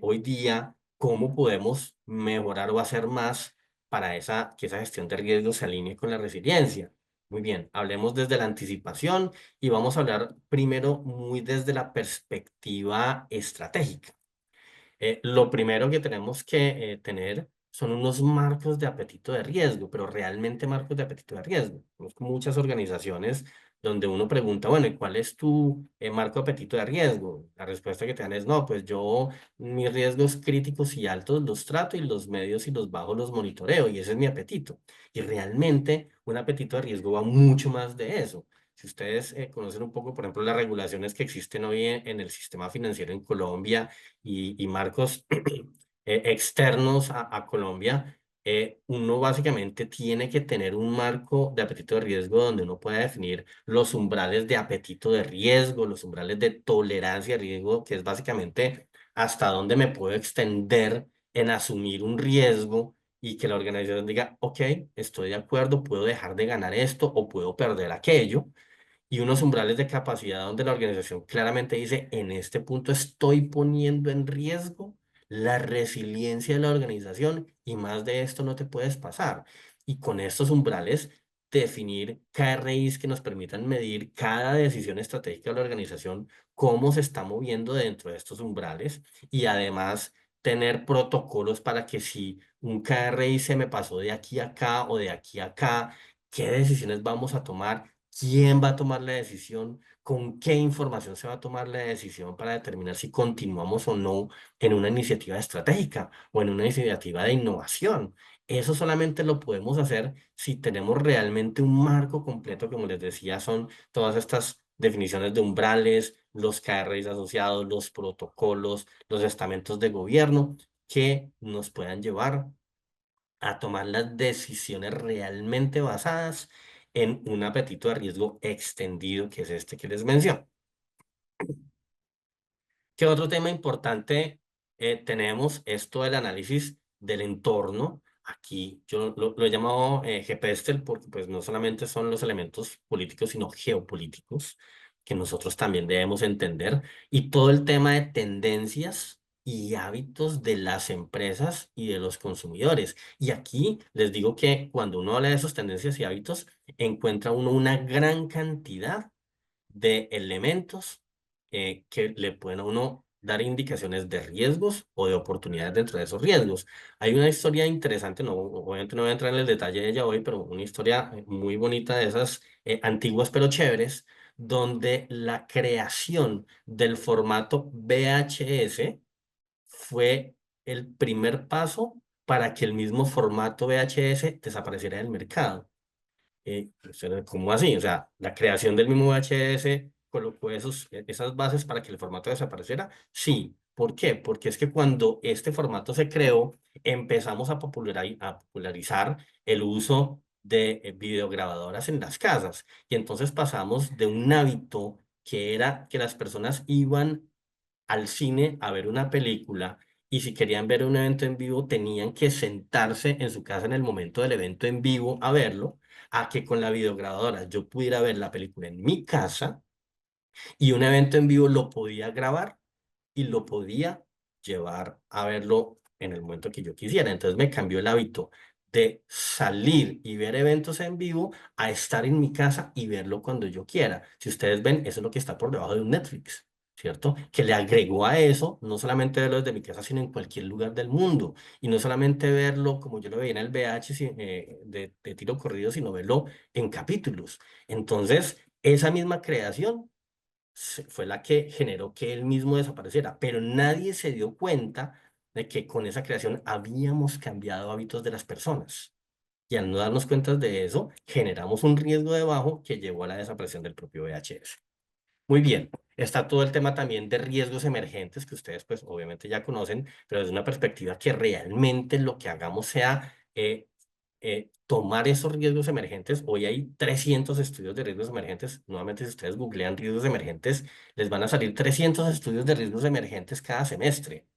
[SPEAKER 2] hoy día, cómo podemos mejorar o hacer más para que esa gestión de riesgos se alinee con la resiliencia. Muy bien, hablemos desde la anticipación y vamos a hablar primero muy desde la perspectiva estratégica. Lo primero que tenemos que tener son unos marcos de apetito de riesgo, pero realmente marcos de apetito de riesgo. Conozco muchas organizaciones donde uno pregunta, bueno, ¿y cuál es tu marco de apetito de riesgo? La respuesta que te dan es, no, pues yo mis riesgos críticos y altos los trato y los medios y los bajos los monitoreo y ese es mi apetito. Y realmente un apetito de riesgo va mucho más de eso. Si ustedes conocen un poco, por ejemplo, las regulaciones que existen hoy en el sistema financiero en Colombia, y marcos externos a Colombia, uno básicamente tiene que tener un marco de apetito de riesgo donde uno pueda definir los umbrales de apetito de riesgo, los umbrales de tolerancia a riesgo, que es básicamente hasta dónde me puedo extender en asumir un riesgo y que la organización diga, ok, estoy de acuerdo, puedo dejar de ganar esto o puedo perder aquello, y unos umbrales de capacidad donde la organización claramente dice, en este punto estoy poniendo en riesgo la resiliencia de la organización y más de esto no te puedes pasar. Y con estos umbrales, definir KRIs que nos permitan medir cada decisión estratégica de la organización, cómo se está moviendo dentro de estos umbrales y además tener protocolos para que si un KRI se me pasó de aquí a acá o de aquí a acá, qué decisiones vamos a tomar, quién va a tomar la decisión, con qué información se va a tomar la decisión para determinar si continuamos o no en una iniciativa estratégica o en una iniciativa de innovación. Eso solamente lo podemos hacer si tenemos realmente un marco completo, como les decía, son todas estas definiciones de umbrales, los KRIs asociados, los protocolos, los estamentos de gobierno que nos puedan llevar a tomar las decisiones realmente basadas en un apetito de riesgo extendido, que es este que les menciono. ¿Qué otro tema importante tenemos? Esto del análisis del entorno. Aquí yo lo he llamado GPSTEL porque pues no solamente son los elementos políticos, sino geopolíticos, que nosotros también debemos entender. Y todo el tema de tendencias y hábitos de las empresas y de los consumidores. Y aquí les digo que cuando uno habla de esas tendencias y hábitos, encuentra uno una gran cantidad de elementos que le pueden a uno dar indicaciones de riesgos o de oportunidades dentro de esos riesgos. Hay una historia interesante, no, obviamente no voy a entrar en el detalle de ella hoy, pero una historia muy bonita de esas antiguas pero chéveres, donde la creación del formato VHS fue el primer paso para que el mismo formato VHS desapareciera del mercado. ¿Cómo así? O sea, la creación del mismo VHS colocó esas bases para que el formato desapareciera. Sí. ¿Por qué? Porque es que cuando este formato se creó, empezamos a popularizar el uso de videograbadoras en las casas. Y entonces pasamos de un hábito que era que las personas iban al cine a ver una película y si querían ver un evento en vivo tenían que sentarse en su casa en el momento del evento en vivo a verlo, a que con la videograbadora yo pudiera ver la película en mi casa y un evento en vivo lo podía grabar y lo podía llevar a verlo en el momento que yo quisiera. Entonces me cambió el hábito de salir y ver eventos en vivo a estar en mi casa y verlo cuando yo quiera. Si ustedes ven, eso es lo que está por debajo de un Netflix. ¿Cierto? Que le agregó a eso, no solamente verlo desde mi casa, sino en cualquier lugar del mundo. Y no solamente verlo como yo lo veía en el VH de tiro corrido, sino verlo en capítulos. Entonces, esa misma creación fue la que generó que él mismo desapareciera, pero nadie se dio cuenta de que con esa creación habíamos cambiado hábitos de las personas. Y al no darnos cuenta de eso, generamos un riesgo debajo que llevó a la desaparición del propio VHS. Muy bien, está todo el tema también de riesgos emergentes que ustedes pues obviamente ya conocen, pero desde una perspectiva que realmente lo que hagamos sea tomar esos riesgos emergentes. Hoy hay 300 estudios de riesgos emergentes. Nuevamente, si ustedes googlean riesgos emergentes, les van a salir 300 estudios de riesgos emergentes cada semestre.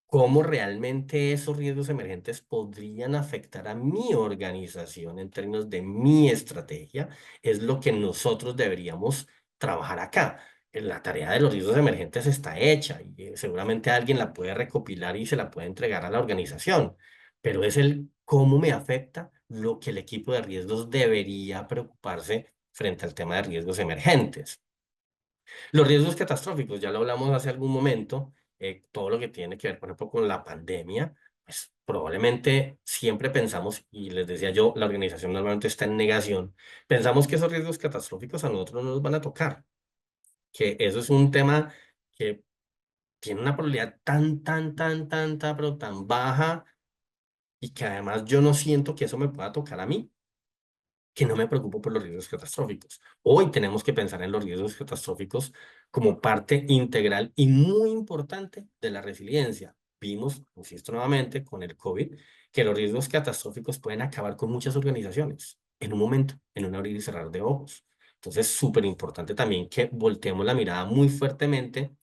[SPEAKER 2] ¿Cómo realmente esos riesgos emergentes podrían afectar a mi organización en términos de mi estrategia? Es lo que nosotros deberíamos trabajar acá. La tarea de los riesgos emergentes está hecha y seguramente alguien la puede recopilar y se la puede entregar a la organización, pero es el cómo me afecta lo que el equipo de riesgos debería preocuparse frente al tema de riesgos emergentes. Los riesgos catastróficos, ya lo hablamos hace algún momento, todo lo que tiene que ver, por ejemplo, con la pandemia, pues probablemente siempre pensamos, y les decía yo, la organización normalmente está en negación, pensamos que esos riesgos catastróficos a nosotros no nos van a tocar, que eso es un tema que tiene una probabilidad pero tan baja, y que además yo no siento que eso me pueda tocar a mí, que no me preocupo por los riesgos catastróficos. Hoy tenemos que pensar en los riesgos catastróficos como parte integral y muy importante de la resiliencia. vimos, insisto nuevamente, con el COVID, que los riesgos catastróficos pueden acabar con muchas organizaciones en un momento, en un abrir y cerrar de ojos. Entonces, súper importante también que volteemos la mirada muy fuertemente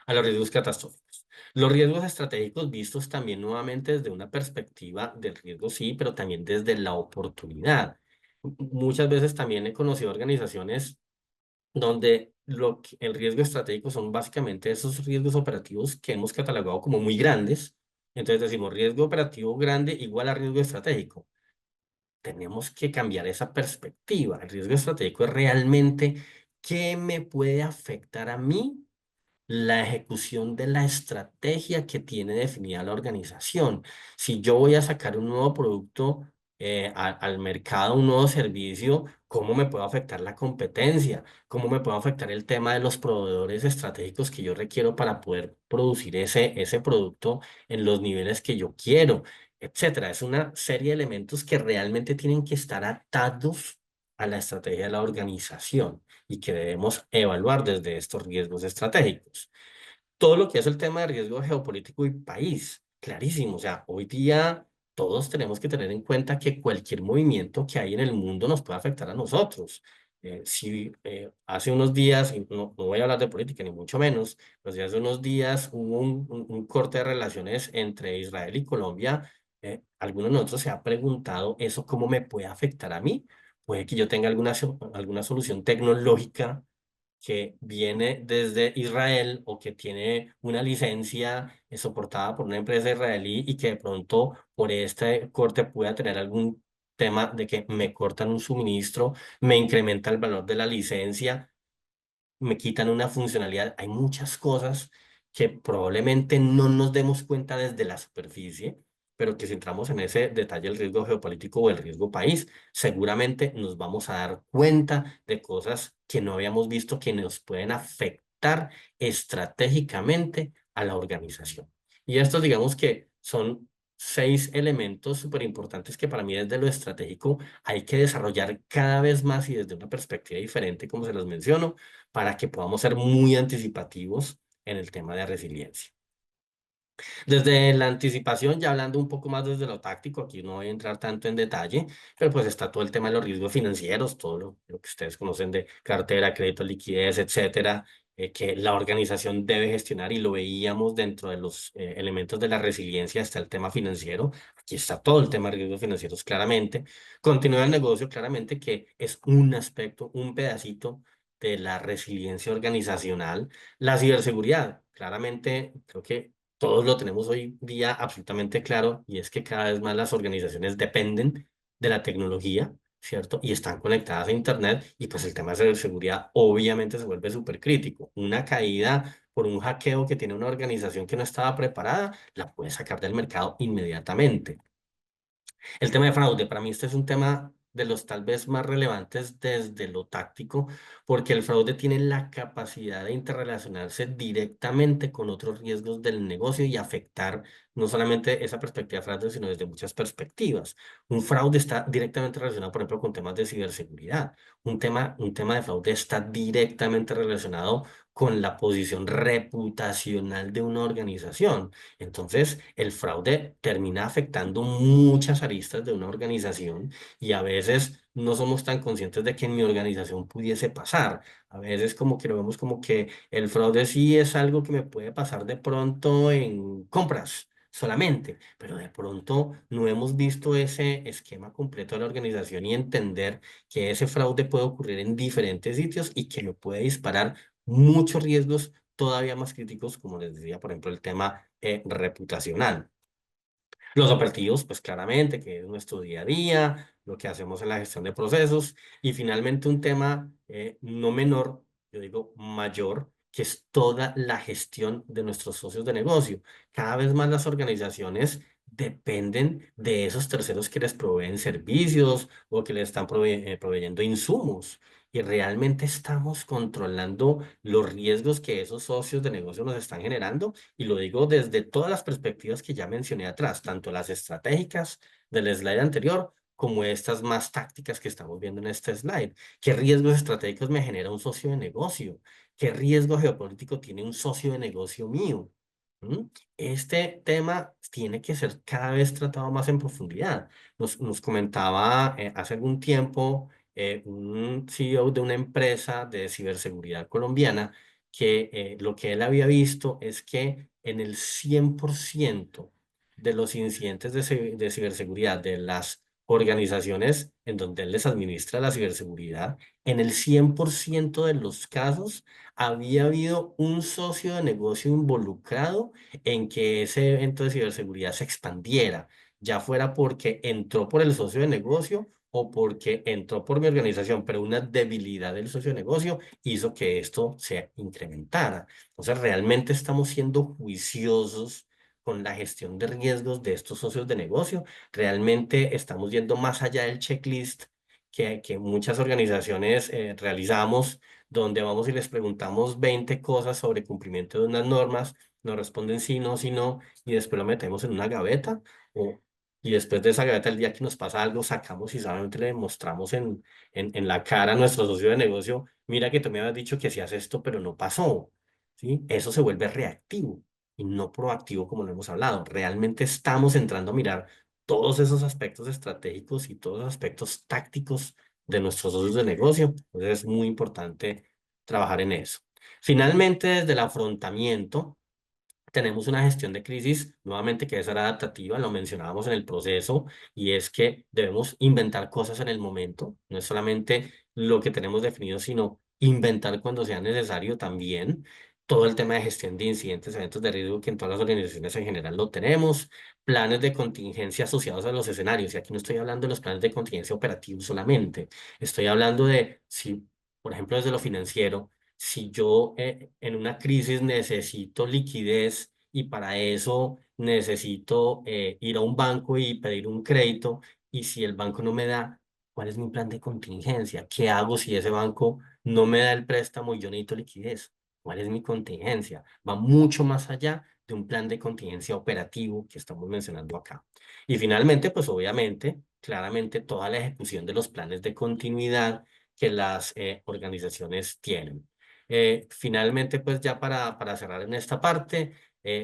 [SPEAKER 2] a los riesgos catastróficos. Los riesgos estratégicos vistos también nuevamente desde una perspectiva del riesgo, sí, pero también desde la oportunidad. Muchas veces también he conocido organizaciones donde el riesgo estratégico son básicamente esos riesgos operativos que hemos catalogado como muy grandes. Entonces decimos riesgo operativo grande igual a riesgo estratégico. Tenemos que cambiar esa perspectiva. El riesgo estratégico es realmente qué me puede afectar a mí la ejecución de la estrategia que tiene definida la organización. Si yo voy a sacar un nuevo producto al mercado, un nuevo servicio, ¿cómo me puede afectar la competencia? ¿Cómo me puede afectar el tema de los proveedores estratégicos que yo requiero para poder producir ese producto en los niveles que yo quiero, etcétera? Es una serie de elementos que realmente tienen que estar atados a la estrategia de la organización y que debemos evaluar desde estos riesgos estratégicos. Todo lo que es el tema de riesgo geopolítico y país, clarísimo. O sea, hoy día todos tenemos que tener en cuenta que cualquier movimiento que hay en el mundo nos puede afectar a nosotros. Si hace unos días, y no voy a hablar de política ni mucho menos, pero si hace unos días hubo un corte de relaciones entre Israel y Colombia, alguno de nosotros se ha preguntado eso cómo me puede afectar a mí. Puede que yo tenga alguna solución tecnológica que viene desde Israel o que tiene una licencia soportada por una empresa israelí y que de pronto por este corte pueda tener algún tema de que me cortan un suministro, me incrementa el valor de la licencia, me quitan una funcionalidad. Hay muchas cosas que probablemente no nos demos cuenta desde la superficie, pero que si entramos en ese detalle, el riesgo geopolítico o el riesgo país, seguramente nos vamos a dar cuenta de cosas que no habíamos visto que nos pueden afectar estratégicamente a la organización. Y estos, digamos que son 6 elementos súper importantes que para mí desde lo estratégico hay que desarrollar cada vez más y desde una perspectiva diferente, como se los menciono, para que podamos ser muy anticipativos en el tema de resiliencia. Desde la anticipación, ya hablando un poco más desde lo táctico, aquí no voy a entrar tanto en detalle, pero pues está todo el tema de los riesgos financieros, todo lo que ustedes conocen de cartera, crédito, liquidez, etcétera, que la organización debe gestionar y lo veíamos dentro de los elementos de la resiliencia, está el tema financiero, aquí está todo el tema de riesgos financieros claramente, continúa el negocio claramente que es un aspecto, un pedacito de la resiliencia organizacional, la ciberseguridad, claramente creo que todos lo tenemos hoy día absolutamente claro y es que cada vez más las organizaciones dependen de la tecnología, ¿cierto? Y están conectadas a Internet y pues el tema de ciberseguridad obviamente se vuelve súper crítico. Una caída por un hackeo que tiene una organización que no estaba preparada, la puede sacar del mercado inmediatamente. El tema de fraude, para mí este es un tema de los tal vez más relevantes desde lo táctico, porque el fraude tiene la capacidad de interrelacionarse directamente con otros riesgos del negocio y afectar no solamente esa perspectiva de fraude, sino desde muchas perspectivas. Un fraude está directamente relacionado, por ejemplo, con temas de ciberseguridad. Un tema de fraude está directamente relacionado con la posición reputacional de una organización. Entonces, el fraude termina afectando muchas aristas de una organización y a veces no somos tan conscientes de que en mi organización pudiese pasar. A veces como que lo vemos como que el fraude sí es algo que me puede pasar de pronto en compras solamente, pero de pronto no hemos visto ese esquema completo de la organización y entender que ese fraude puede ocurrir en diferentes sitios y que lo puede disparar muchos riesgos todavía más críticos, como les decía, por ejemplo, el tema reputacional. Los operativos, pues claramente, que es nuestro día a día, lo que hacemos en la gestión de procesos y finalmente un tema no menor, yo digo mayor, que es toda la gestión de nuestros socios de negocio. Cada vez más las organizaciones dependen de esos terceros que les proveen servicios o que les están proveyendo insumos. Y realmente estamos controlando los riesgos que esos socios de negocio nos están generando y lo digo desde todas las perspectivas que ya mencioné atrás, tanto las estratégicas del slide anterior como estas más tácticas que estamos viendo en este slide. ¿Qué riesgos estratégicos me genera un socio de negocio? ¿Qué riesgo geopolítico tiene un socio de negocio mío? ¿Mm? Este tema tiene que ser cada vez tratado más en profundidad. Nos comentaba hace algún tiempo un CEO de una empresa de ciberseguridad colombiana que lo que él había visto es que en el 100% de los incidentes de ciberseguridad de las organizaciones en donde él les administra la ciberseguridad, en el 100% de los casos había habido un socio de negocio involucrado en que ese evento de ciberseguridad se expandiera, ya fuera porque entró por el socio de negocio o porque entró por mi organización, pero una debilidad del socio de negocio hizo que esto se incrementara. Entonces, realmente estamos siendo juiciosos con la gestión de riesgos de estos socios de negocio. Realmente estamos yendo más allá del checklist que muchas organizaciones realizamos, donde vamos y les preguntamos 20 cosas sobre cumplimiento de unas normas, nos responden sí, no, sí, no, y después lo metemos en una gaveta, y después de esa gaveta, el día que nos pasa algo, sacamos y solamente le demostramos en la cara a nuestro socio de negocio, mira que tú me habías dicho que hacías esto, pero no pasó, ¿sí? Eso se vuelve reactivo y no proactivo como lo hemos hablado. Realmente estamos entrando a mirar todos esos aspectos estratégicos y todos los aspectos tácticos de nuestros socios de negocio. Entonces es muy importante trabajar en eso. Finalmente, desde el afrontamiento, tenemos una gestión de crisis, nuevamente que debe ser adaptativa, lo mencionábamos en el proceso, y es que debemos inventar cosas en el momento, no es solamente lo que tenemos definido, sino inventar cuando sea necesario también. Todo el tema de gestión de incidentes, eventos de riesgo, que en todas las organizaciones en general lo tenemos, planes de contingencia asociados a los escenarios, y aquí no estoy hablando de los planes de contingencia operativos solamente, estoy hablando de, si, por ejemplo, desde lo financiero, si yo en una crisis necesito liquidez y para eso necesito ir a un banco y pedir un crédito, y si el banco no me da, ¿cuál es mi plan de contingencia? ¿Qué hago si ese banco no me da el préstamo y yo necesito liquidez? ¿Cuál es mi contingencia? Va mucho más allá de un plan de contingencia operativo que estamos mencionando acá. Y finalmente, pues obviamente, claramente toda la ejecución de los planes de continuidad que las organizaciones tienen. Finalmente, pues ya para cerrar en esta parte,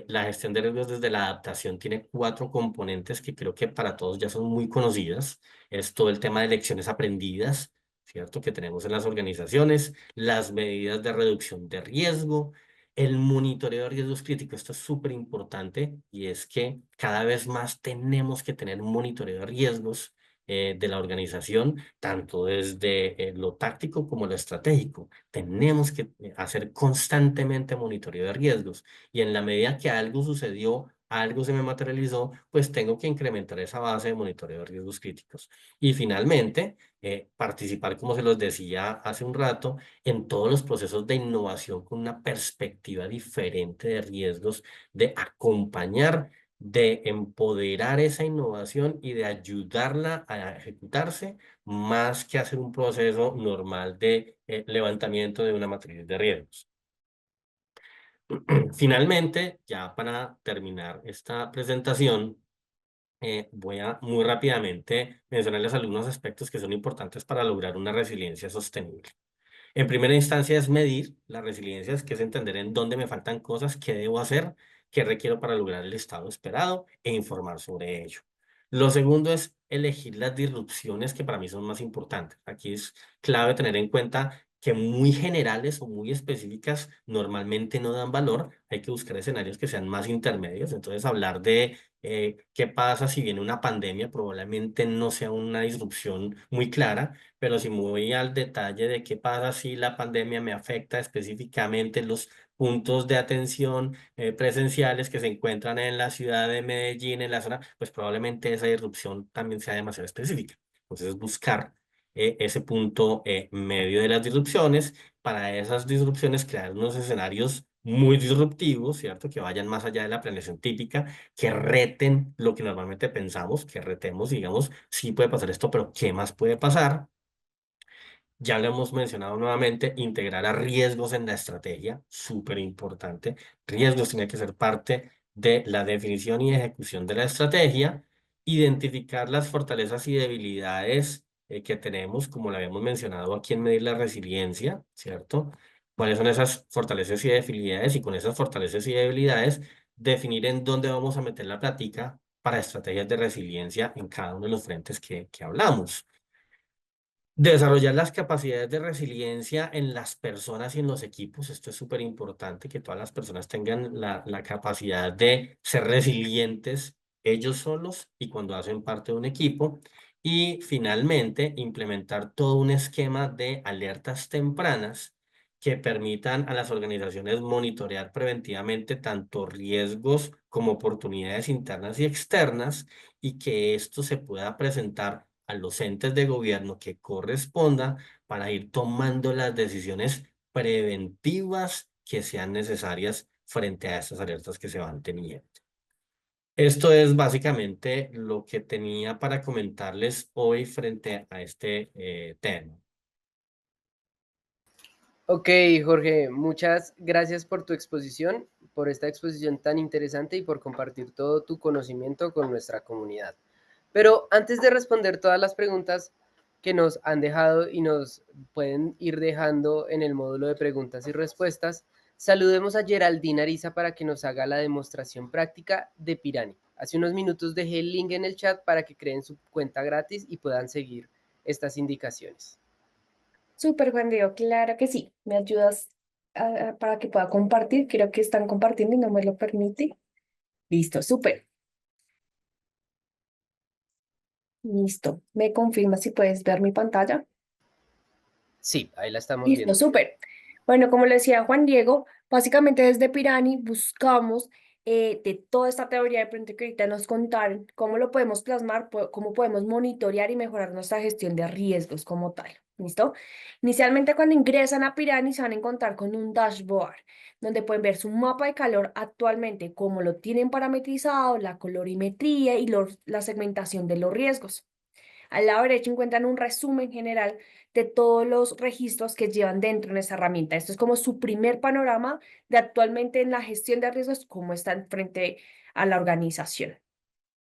[SPEAKER 2] la gestión de riesgos desde la adaptación tiene 4 componentes que creo que para todos ya son muy conocidas. Es todo el tema de lecciones aprendidas, ¿cierto? Que tenemos en las organizaciones, las medidas de reducción de riesgo, el monitoreo de riesgos críticos. Esto es súper importante y es que cada vez más tenemos que tener un monitoreo de riesgos de la organización, tanto desde lo táctico como lo estratégico. Tenemos que hacer constantemente monitoreo de riesgos y en la medida que algo sucedió, algo se me materializó, pues tengo que incrementar esa base de monitoreo de riesgos críticos. Y finalmente, participar, como se los decía hace un rato, en todos los procesos de innovación con una perspectiva diferente de riesgos, de acompañar, de empoderar esa innovación y de ayudarla a ejecutarse más que hacer un proceso normal de levantamiento de una matriz de riesgos. Finalmente, ya para terminar esta presentación, voy a muy rápidamente mencionarles algunos aspectos que son importantes para lograr una resiliencia sostenible. En primera instancia es medir la resiliencia, que es entender en dónde me faltan cosas, qué debo hacer, qué requiero para lograr el estado esperado e informar sobre ello. Lo segundo es elegir las disrupciones que para mí son más importantes. Aquí es clave tener en cuenta que muy generales o muy específicas normalmente no dan valor. Hay que buscar escenarios que sean más intermedios. Entonces, hablar de qué pasa si viene una pandemia probablemente no sea una disrupción muy clara, pero si muy al detalle de qué pasa si la pandemia me afecta específicamente los puntos de atención presenciales que se encuentran en la ciudad de Medellín, en la zona, pues probablemente esa disrupción también sea demasiado específica. Entonces, buscar ese punto medio de las disrupciones, para esas disrupciones crear unos escenarios muy disruptivos, ¿cierto? Que vayan más allá de la planeación típica, que reten lo que normalmente pensamos, que retemos, digamos, sí puede pasar esto, pero ¿qué más puede pasar? Ya lo hemos mencionado nuevamente, integrar a riesgos en la estrategia, súper importante. Riesgos tiene que ser parte de la definición y ejecución de la estrategia. Identificar las fortalezas y debilidades que tenemos, como lo habíamos mencionado aquí en medir la resiliencia, ¿cierto? ¿Cuáles son esas fortalezas y debilidades? Y con esas fortalezas y debilidades, definir en dónde vamos a meter la plática para estrategias de resiliencia en cada uno de los frentes que hablamos. Desarrollar las capacidades de resiliencia en las personas y en los equipos. Esto es súper importante, que todas las personas tengan la capacidad de ser resilientes ellos solos y cuando hacen parte de un equipo. Y finalmente, implementar todo un esquema de alertas tempranas que permitan a las organizaciones monitorear preventivamente tanto riesgos como oportunidades internas y externas y que esto se pueda presentar a los entes de gobierno que corresponda para ir tomando las decisiones preventivas que sean necesarias frente a estas alertas que se van teniendo. Esto es básicamente lo que tenía para comentarles hoy frente a este tema.
[SPEAKER 1] Ok, Jorge, muchas gracias por tu exposición, por esta exposición tan interesante y por compartir todo tu conocimiento con nuestra comunidad. Pero antes de responder todas las preguntas que nos han dejado y nos pueden ir dejando en el módulo de preguntas y respuestas, saludemos a Geraldine Ariza para que nos haga la demostración práctica de Pirani. Hace unos minutos dejé el link en el chat para que creen su cuenta gratis y puedan seguir estas indicaciones.
[SPEAKER 3] Súper, Juan Diego, claro que sí. ¿Me ayudas para que pueda compartir? Creo que están compartiendo y no me lo permite. Listo, súper. Listo. ¿Me confirma si puedes ver mi pantalla?
[SPEAKER 1] Sí, ahí la estamos
[SPEAKER 3] Listo,
[SPEAKER 1] viendo.
[SPEAKER 3] súper. Bueno, como le decía Juan Diego, básicamente desde Pirani buscamos de toda esta teoría de pronto que ahorita nos contaron, cómo lo podemos plasmar, cómo podemos monitorear y mejorar nuestra gestión de riesgos como tal. ¿Listo? Inicialmente cuando ingresan a Pirani se van a encontrar con un dashboard donde pueden ver su mapa de calor actualmente, cómo lo tienen parametrizado, la colorimetría y la segmentación de los riesgos. Al lado derecho encuentran un resumen general de todos los registros que llevan dentro de esa herramienta. Esto es como su primer panorama de actualmente en la gestión de riesgos, cómo están frente a la organización.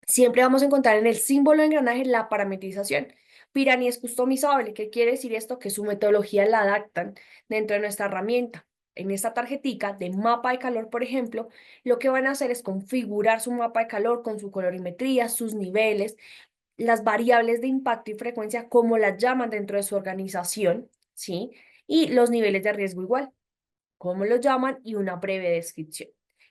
[SPEAKER 3] Siempre vamos a encontrar en el símbolo de engranaje la parametrización. Pirani es customizable. ¿Qué quiere decir esto? Que su metodología la adaptan dentro de nuestra herramienta. En esta tarjetica de mapa de calor, por ejemplo, lo que van a hacer es configurar su mapa de calor con su colorimetría, sus niveles, las variables de impacto y frecuencia, como las llaman dentro de su organización, ¿sí? Y los niveles de riesgo igual, cómo los llaman y una breve descripción.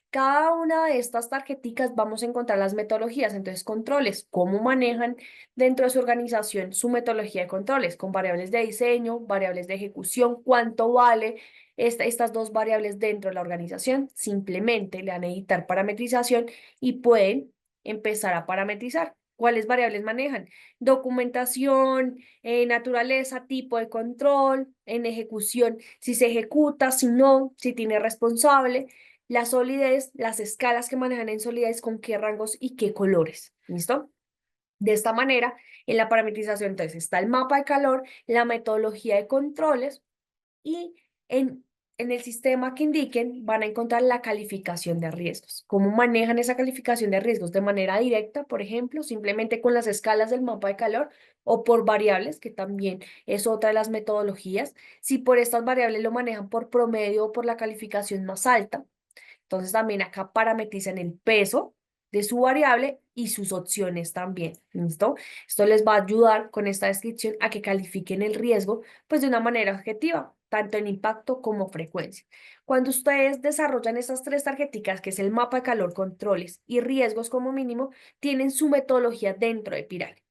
[SPEAKER 3] Cada una de estas tarjeticas vamos a encontrar las metodologías, entonces controles, cómo manejan dentro de su organización su metodología de controles, con variables de diseño, variables de ejecución, cuánto vale estas dos variables dentro de la organización. Simplemente le van a editar parametrización y pueden empezar a parametrizar. ¿Cuáles variables manejan? Documentación, naturaleza, tipo de control, en ejecución, si se ejecuta, si no, si tiene responsable, la solidez, las escalas que manejan en solidez, con qué rangos y qué colores. ¿Listo? De esta manera, en la parametrización, entonces está el mapa de calor, la metodología de controles y en el sistema que indiquen van a encontrar la calificación de riesgos. ¿Cómo manejan esa calificación de riesgos? De manera directa, por ejemplo, simplemente con las escalas del mapa de calor o por variables, que también es otra de las metodologías. Si por estas variables lo manejan por promedio o por la calificación más alta, entonces también acá parametrizan el peso de su variable y sus opciones también. ¿Listo? Esto les va a ayudar con esta descripción a que califiquen el riesgo pues de una manera objetiva, tanto en impacto como frecuencia. Cuando ustedes desarrollan estas tres tarjeticas, que es el mapa de calor, controles y riesgos como mínimo, tienen su metodología dentro de Pirani.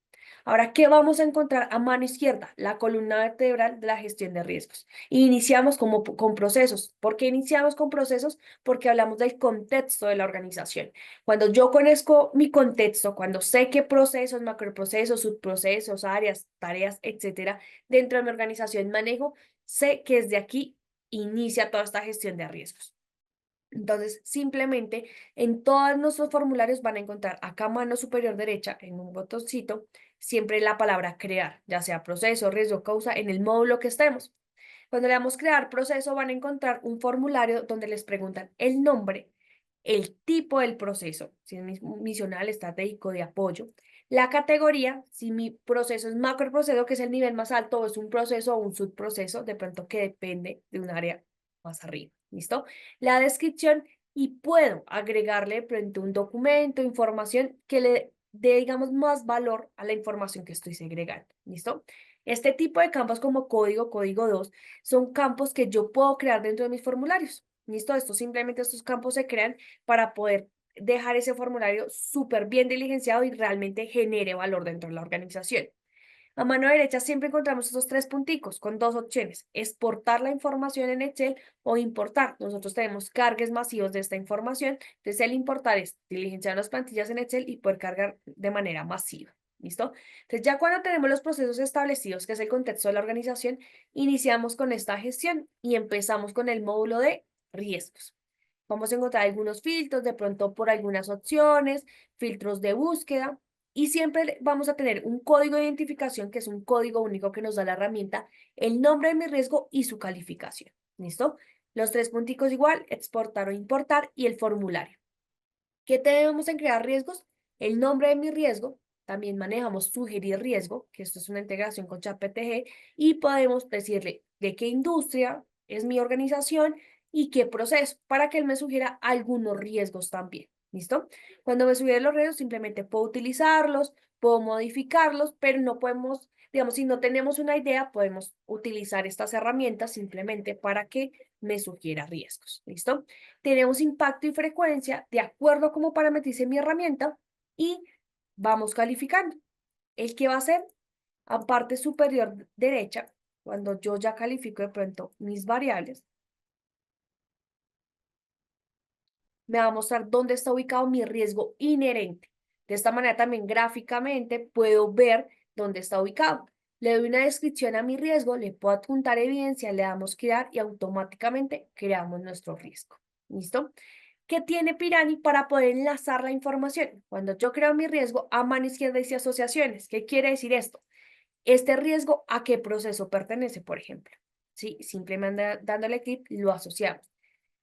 [SPEAKER 3] Ahora, ¿qué vamos a encontrar a mano izquierda? La columna vertebral de la gestión de riesgos. Iniciamos con procesos. ¿Por qué iniciamos con procesos? Porque hablamos del contexto de la organización. Cuando yo conozco mi contexto, cuando sé qué procesos, macroprocesos, subprocesos, áreas, tareas, etcétera, dentro de mi organización manejo, sé que desde aquí inicia toda esta gestión de riesgos. Entonces, simplemente en todos nuestros formularios van a encontrar acá a mano superior derecha, en un botoncito, siempre la palabra crear, ya sea proceso, riesgo, causa, en el módulo que estemos. Cuando le damos crear proceso, van a encontrar un formulario donde les preguntan el nombre, el tipo del proceso, si es misional, estratégico, de apoyo, la categoría, si mi proceso es macroproceso, que es el nivel más alto, o es un proceso o un subproceso, de pronto que depende de un área más arriba. ¿Listo? La descripción y puedo agregarle de pronto un documento, información que le dé, digamos, más valor a la información que estoy segregando. ¿Listo? Este tipo de campos como código, código 2, son campos que yo puedo crear dentro de mis formularios. ¿Listo? Estos campos se crean para poder dejar ese formulario súper bien diligenciado y realmente genere valor dentro de la organización. A mano derecha siempre encontramos estos tres punticos con dos opciones: exportar la información en Excel o importar. Nosotros tenemos cargues masivos de esta información, entonces el importar es diligenciar las plantillas en Excel y poder cargar de manera masiva. ¿Listo? Entonces ya cuando tenemos los procesos establecidos, que es el contexto de la organización, iniciamos con esta gestión y empezamos con el módulo de riesgos. Vamos a encontrar algunos filtros, de pronto por algunas opciones, filtros de búsqueda, y siempre vamos a tener un código de identificación, que es un código único que nos da la herramienta, el nombre de mi riesgo y su calificación. ¿Listo? Los tres punticos igual, exportar o importar, y el formulario. ¿Qué tenemos en crear riesgos? El nombre de mi riesgo. También manejamos sugerir riesgo, que esto es una integración con ChatGPT, y podemos decirle de qué industria es mi organización y qué proceso, para que él me sugiera algunos riesgos también. ¿Listo? Cuando me sugiere los riesgos, simplemente puedo utilizarlos, puedo modificarlos, pero no podemos, digamos, si no tenemos una idea, podemos utilizar estas herramientas simplemente para que me sugiera riesgos. ¿Listo? Tenemos impacto y frecuencia de acuerdo a cómo parametrice mi herramienta y vamos calificando. ¿El que va a hacer? A parte superior derecha, cuando yo ya califico de pronto mis variables, me va a mostrar dónde está ubicado mi riesgo inherente. De esta manera también gráficamente puedo ver dónde está ubicado. Le doy una descripción a mi riesgo, le puedo adjuntar evidencia, le damos crear y automáticamente creamos nuestro riesgo. ¿Listo? ¿Qué tiene Pirani para poder enlazar la información? Cuando yo creo mi riesgo, a mano izquierda dice asociaciones. ¿Qué quiere decir esto? Este riesgo, ¿a qué proceso pertenece, por ejemplo? ¿Sí? Simplemente dándole clic, lo asociamos.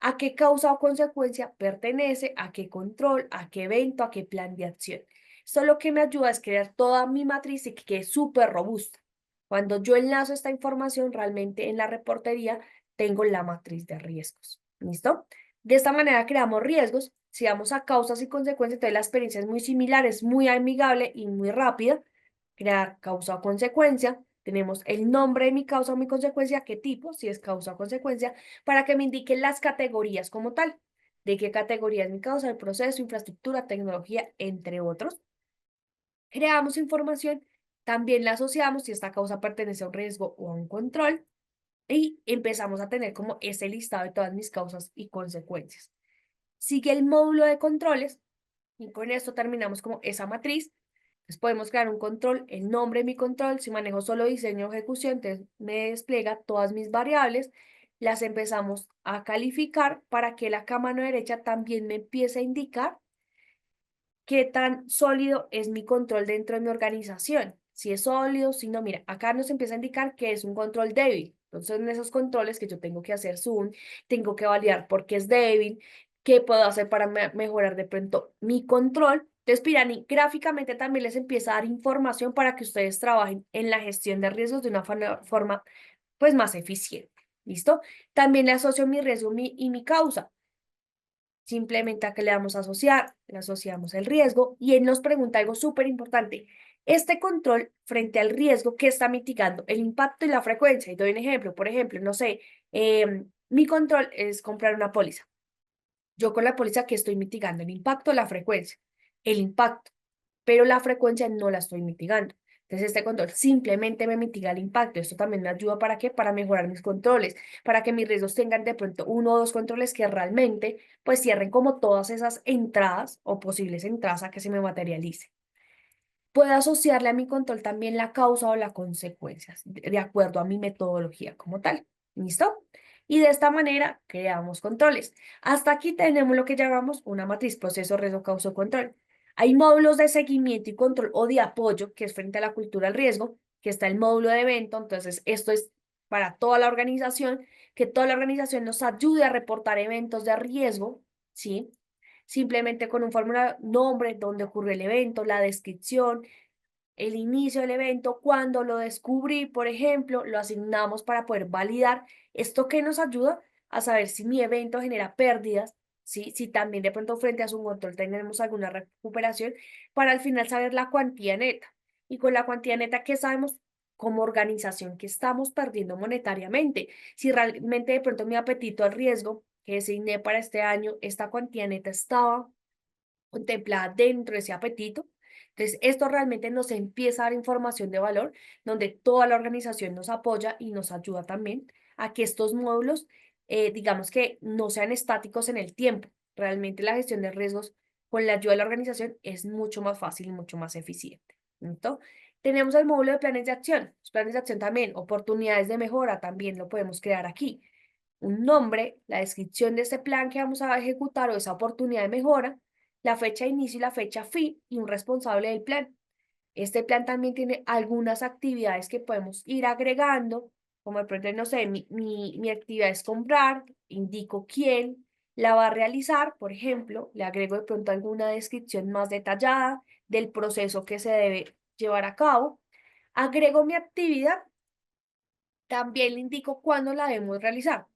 [SPEAKER 3] ¿A qué causa o consecuencia pertenece? ¿A qué control? ¿A qué evento? ¿A qué plan de acción? Esto lo que me ayuda es crear toda mi matriz y que quede súper robusta. Cuando yo enlazo esta información, realmente en la reportería tengo la matriz de riesgos. ¿Listo? De esta manera creamos riesgos. Si vamos a causas y consecuencias, entonces la experiencia es muy similar, es muy amigable y muy rápida. Crear causa o consecuencia. Tenemos el nombre de mi causa o mi consecuencia, qué tipo, si es causa o consecuencia, para que me indiquen las categorías como tal. ¿De qué categoría es mi causa? El proceso, infraestructura, tecnología, entre otros. Creamos información, también la asociamos si esta causa pertenece a un riesgo o a un control, y empezamos a tener como ese listado de todas mis causas y consecuencias. Sigue el módulo de controles y con esto terminamos como esa matriz. Entonces podemos crear un control, el nombre de mi control. Si manejo solo diseño o ejecución, entonces me despliega todas mis variables, las empezamos a calificar para que la mano derecha también me empiece a indicar qué tan sólido es mi control dentro de mi organización. Si es sólido, si no, mira, acá nos empieza a indicar que es un control débil. Entonces, en esos controles que yo tengo que hacer zoom, tengo que validar por qué es débil, qué puedo hacer para mejorar de pronto mi control. Entonces, Pirani gráficamente también les empieza a dar información para que ustedes trabajen en la gestión de riesgos de una forma pues más eficiente. ¿Listo? También le asocio mi riesgo y mi causa. Simplemente a qué le vamos a asociar, le asociamos el riesgo y él nos pregunta algo súper importante. Este control frente al riesgo, ¿qué está mitigando? El impacto y la frecuencia. Y doy un ejemplo. Por ejemplo, no sé, mi control es comprar una póliza. Yo con la póliza, ¿qué estoy mitigando? El impacto, la frecuencia. El impacto, pero la frecuencia no la estoy mitigando. Entonces, este control simplemente me mitiga el impacto. Esto también me ayuda ¿para qué? Para mejorar mis controles, para que mis riesgos tengan de pronto uno o dos controles que realmente pues cierren como todas esas entradas o posibles entradas a que se me materialice. Puedo asociarle a mi control también la causa o la consecuencia, de acuerdo a mi metodología como tal. ¿Listo? Y de esta manera creamos controles. Hasta aquí tenemos lo que llamamos una matriz: proceso, riesgo, causa, control. Hay módulos de seguimiento y control o de apoyo, que es frente a la cultura del riesgo, que está el módulo de evento. Entonces, esto es para toda la organización, que toda la organización nos ayude a reportar eventos de riesgo, ¿sí? Simplemente con un formulario: nombre, dónde ocurrió el evento, la descripción, el inicio del evento, cuando lo descubrí, por ejemplo, lo asignamos para poder validar. ¿Esto que nos ayuda? A saber si mi evento genera pérdidas, ¿sí? Si también de pronto frente a su control tenemos alguna recuperación, para al final saber la cuantía neta. Y con la cuantía neta, ¿qué sabemos? Como organización que estamos perdiendo monetariamente. Si realmente de pronto mi apetito al riesgo que designé para este año, esta cuantía neta estaba contemplada dentro de ese apetito. Entonces, esto realmente nos empieza a dar información de valor, donde toda la organización nos apoya y nos ayuda también a que estos módulos, digamos que no sean estáticos en el tiempo. Realmente la gestión de riesgos con la ayuda de la organización es mucho más fácil y mucho más eficiente. ¿Listo? Tenemos el módulo de planes de acción. Los planes de acción también, oportunidades de mejora, también lo podemos crear aquí. Un nombre, la descripción de este plan que vamos a ejecutar o esa oportunidad de mejora, la fecha de inicio y la fecha fin y un responsable del plan. Este plan también tiene algunas actividades que podemos ir agregando, como de pronto, no sé, mi actividad es comprar, indico quién la va a realizar, por ejemplo, le agrego de pronto alguna descripción más detallada del proceso que se debe llevar a cabo, agrego mi actividad, también le indico cuándo la debemos realizar.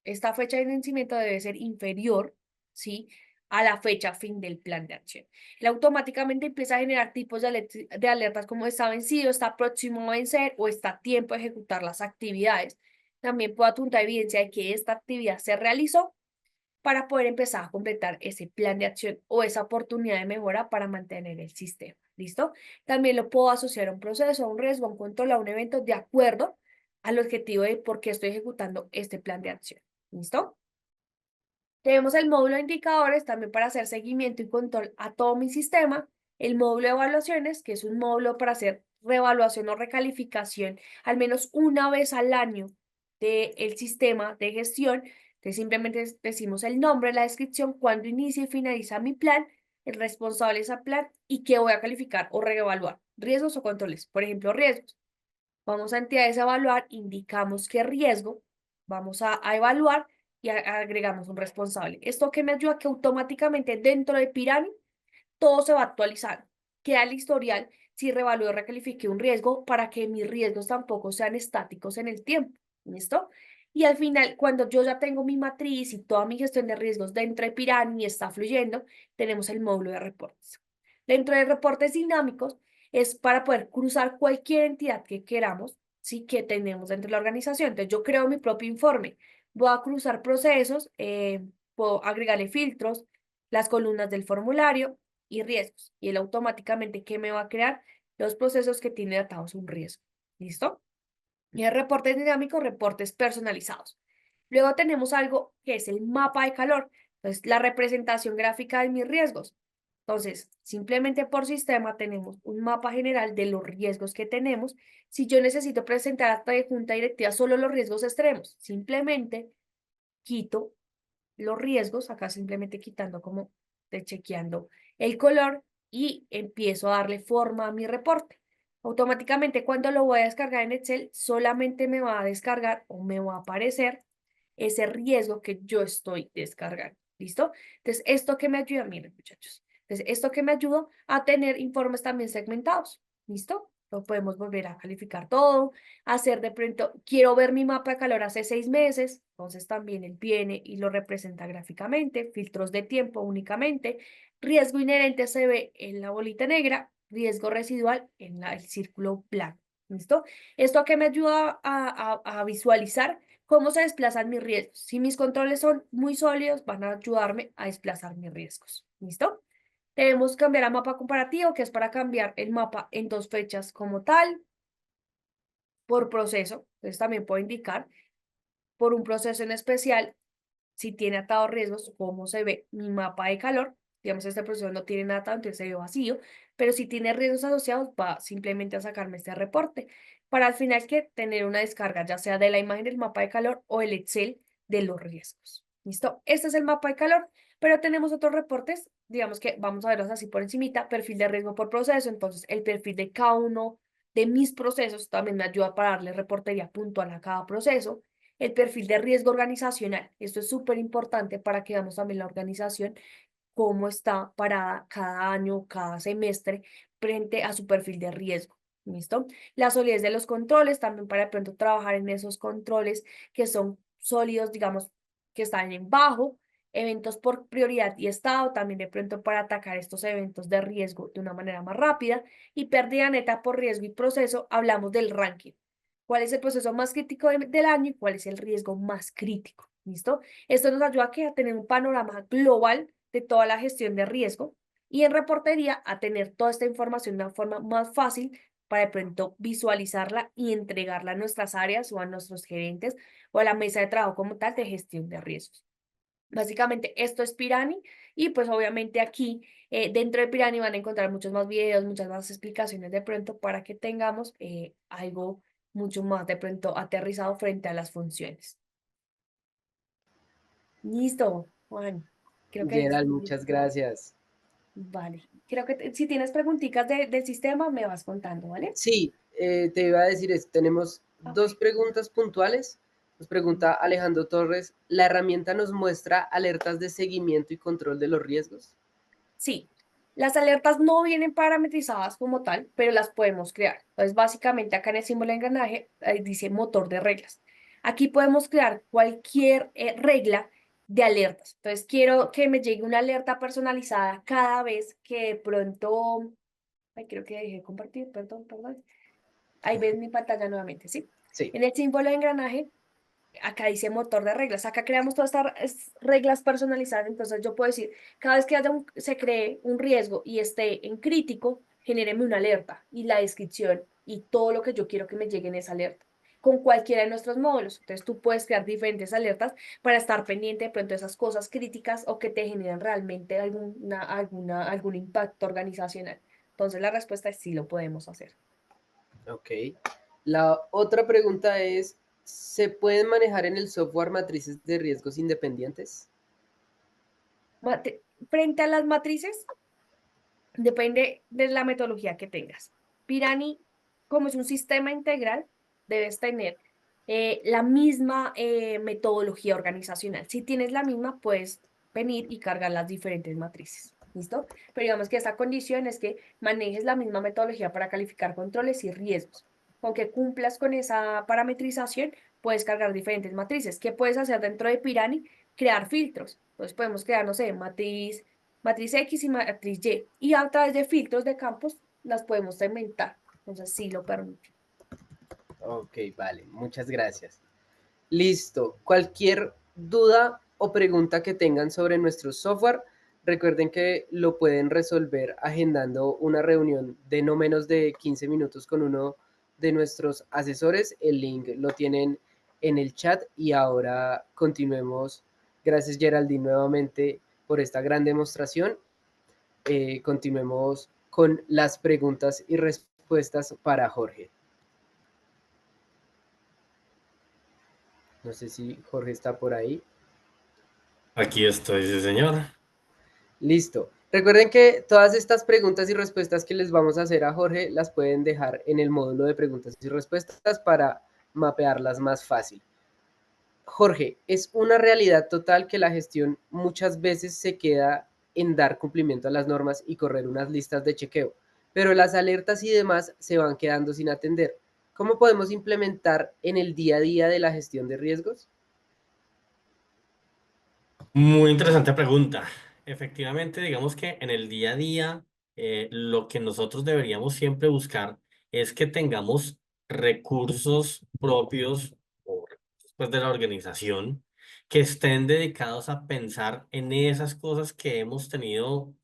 [SPEAKER 3] Esta fecha de vencimiento debe ser inferior, ¿sí?, a la fecha fin del plan de acción. Él automáticamente empieza a generar tipos de alertas como está vencido, está próximo a vencer o está a tiempo de ejecutar las actividades. También puedo adjuntar evidencia de que esta actividad se realizó para poder empezar a completar ese plan de acción o esa oportunidad de mejora para mantener el sistema. ¿Listo? También lo puedo asociar a un proceso, a un riesgo, a un control, a un evento de acuerdo al objetivo de por qué estoy ejecutando este plan de acción. ¿Listo? Tenemos el módulo de indicadores también para hacer seguimiento y control a todo mi sistema. El módulo de evaluaciones, que es un módulo para hacer reevaluación o recalificación al menos una vez al año del sistema de gestión. Entonces simplemente decimos el nombre, la descripción, cuándo inicia y finaliza mi plan, el responsable de ese plan y qué voy a calificar o reevaluar. Riesgos o controles. Por ejemplo, riesgos. Vamos a entidades a evaluar, indicamos qué riesgo vamos a evaluar y agregamos un responsable. Esto que me ayuda que automáticamente dentro de Pirani todo se va actualizando. Queda el historial si revalúo o recalifique un riesgo para que mis riesgos tampoco sean estáticos en el tiempo. ¿Listo? Y al final, cuando yo ya tengo mi matriz y toda mi gestión de riesgos dentro de Pirani está fluyendo, tenemos el módulo de reportes. Dentro de reportes dinámicos es para poder cruzar cualquier entidad que queramos, ¿sí?, que tenemos dentro de la organización. Entonces, yo creo mi propio informe. Voy a cruzar procesos, puedo agregarle filtros, las columnas del formulario y riesgos. Y él automáticamente, ¿qué me va a crear? Los procesos que tienen atados un riesgo. ¿Listo? Y el reportes dinámicos, reportes personalizados. Luego tenemos algo que es el mapa de calor. Entonces, la representación gráfica de mis riesgos. Entonces, simplemente por sistema tenemos un mapa general de los riesgos que tenemos. Si yo necesito presentar acta de junta directiva solo los riesgos extremos, simplemente quito los riesgos, acá simplemente quitando como de chequeando el color y empiezo a darle forma a mi reporte. Automáticamente cuando lo voy a descargar en Excel, solamente me va a descargar o me va a aparecer ese riesgo que yo estoy descargando. ¿Listo? Entonces, ¿esto que me ayuda? Miren, muchachos. Entonces, esto que me ayuda a tener informes también segmentados. ¿Listo? Lo podemos volver a calificar todo, hacer de pronto, quiero ver mi mapa de calor hace 6 meses, entonces también él viene y lo representa gráficamente, filtros de tiempo únicamente, riesgo inherente se ve en la bolita negra, riesgo residual en el círculo blanco. ¿Listo? Esto que me ayuda a visualizar cómo se desplazan mis riesgos. Si mis controles son muy sólidos, van a ayudarme a desplazar mis riesgos. ¿Listo? Debemos cambiar a mapa comparativo, que es para cambiar el mapa en 2 fechas como tal, por proceso. Entonces también puedo indicar por un proceso en especial, si tiene atado riesgos, cómo se ve mi mapa de calor. Digamos, este proceso no tiene nada atado, entonces se ve vacío, pero si tiene riesgos asociados, va simplemente a sacarme este reporte. Para al final que tener una descarga, ya sea de la imagen del mapa de calor o el Excel de los riesgos. ¿Listo? Este es el mapa de calor, pero tenemos otros reportes, digamos que vamos a verlos así por encimita, perfil de riesgo por proceso, entonces el perfil de cada uno de mis procesos también me ayuda para darle reportería puntual a cada proceso. El perfil de riesgo organizacional, esto es súper importante para que veamos también la organización cómo está parada cada año, cada semestre frente a su perfil de riesgo. ¿Listo? La solidez de los controles, también para de pronto trabajar en esos controles que son sólidos, digamos, que están en bajo, eventos por prioridad y estado, también de pronto para atacar estos eventos de riesgo de una manera más rápida. Y pérdida neta por riesgo y proceso, hablamos del ranking. ¿Cuál es el proceso más crítico del año y cuál es el riesgo más crítico? ¿Listo? Esto nos ayuda a tener un panorama global de toda la gestión de riesgo y en reportería a tener toda esta información de una forma más fácil para de pronto visualizarla y entregarla a nuestras áreas o a nuestros gerentes o a la mesa de trabajo como tal de gestión de riesgos. Básicamente esto es Pirani y pues obviamente aquí dentro de Pirani van a encontrar muchos más videos, muchas más explicaciones de pronto para que tengamos algo mucho más de pronto aterrizado frente a las funciones. Listo, Juan. Creo que
[SPEAKER 1] Gerald, muchas gracias.
[SPEAKER 3] vale. Creo que si tienes preguntitas del sistema me vas contando, ¿vale?
[SPEAKER 1] Sí, te iba a decir esto. Tenemos
[SPEAKER 3] Ok.
[SPEAKER 1] dos preguntas puntuales. Nos pregunta Alejandro Torres, ¿la herramienta nos muestra alertas de seguimiento y control de los riesgos?
[SPEAKER 3] Sí, las alertas no vienen parametrizadas como tal, pero las podemos crear. Entonces, básicamente acá en el símbolo de engranaje dice motor de reglas. Aquí podemos crear cualquier regla de alertas. Entonces, quiero que me llegue una alerta personalizada cada vez que de pronto... Ay, creo que dejé de compartir, perdón. Ahí ves mi pantalla nuevamente, ¿sí?
[SPEAKER 1] Sí.
[SPEAKER 3] En el símbolo de engranaje acá dice motor de reglas, acá creamos todas estas reglas personalizadas, entonces yo puedo decir, cada vez que se cree un riesgo y esté en crítico, genéreme una alerta y la descripción y todo lo que yo quiero que me llegue en esa alerta con cualquiera de nuestros módulos. Entonces tú puedes crear diferentes alertas para estar pendiente de pronto de esas cosas críticas o que te generan realmente algún impacto organizacional. Entonces la respuesta es sí lo podemos hacer.
[SPEAKER 1] Ok. La otra pregunta es, ¿se pueden manejar en el software matrices de riesgos independientes?
[SPEAKER 3] Frente a las matrices, depende de la metodología que tengas. Pirani, como es un sistema integral, debes tener la misma metodología organizacional. Si tienes la misma, puedes venir y cargar las diferentes matrices. ¿Listo? Pero digamos que esa condición es que manejes la misma metodología para calificar controles y riesgos. Con que cumplas con esa parametrización, puedes cargar diferentes matrices. ¿Qué puedes hacer dentro de Pirani? Crear filtros. Entonces podemos crear, no sé, matriz X y matriz Y, y a través de filtros de campos las podemos segmentar. Entonces sí lo permite.
[SPEAKER 1] Ok, vale, muchas gracias. Listo. Cualquier duda o pregunta que tengan sobre nuestro software, recuerden que lo pueden resolver agendando una reunión de no menos de 15 minutos con uno de nuestros asesores. El link lo tienen en el chat y ahora continuemos. Gracias Geraldine nuevamente por esta gran demostración. Continuemos con las preguntas y respuestas para Jorge. No sé si Jorge está por ahí.
[SPEAKER 2] Aquí estoy, sí, señor.
[SPEAKER 1] Listo. Recuerden que todas estas preguntas y respuestas que les vamos a hacer a Jorge las pueden dejar en el módulo de preguntas y respuestas para mapearlas más fácil. Jorge, es una realidad total que la gestión muchas veces se queda en dar cumplimiento a las normas y correr unas listas de chequeo, pero las alertas y demás se van quedando sin atender. ¿Cómo podemos implementar en el día a día de la gestión de riesgos?
[SPEAKER 2] Muy interesante pregunta. Efectivamente, digamos que en el día a día, lo que nosotros deberíamos siempre buscar es que tengamos recursos propios o recursos, pues, de la organización que estén dedicados a pensar en esas cosas que hemos tenido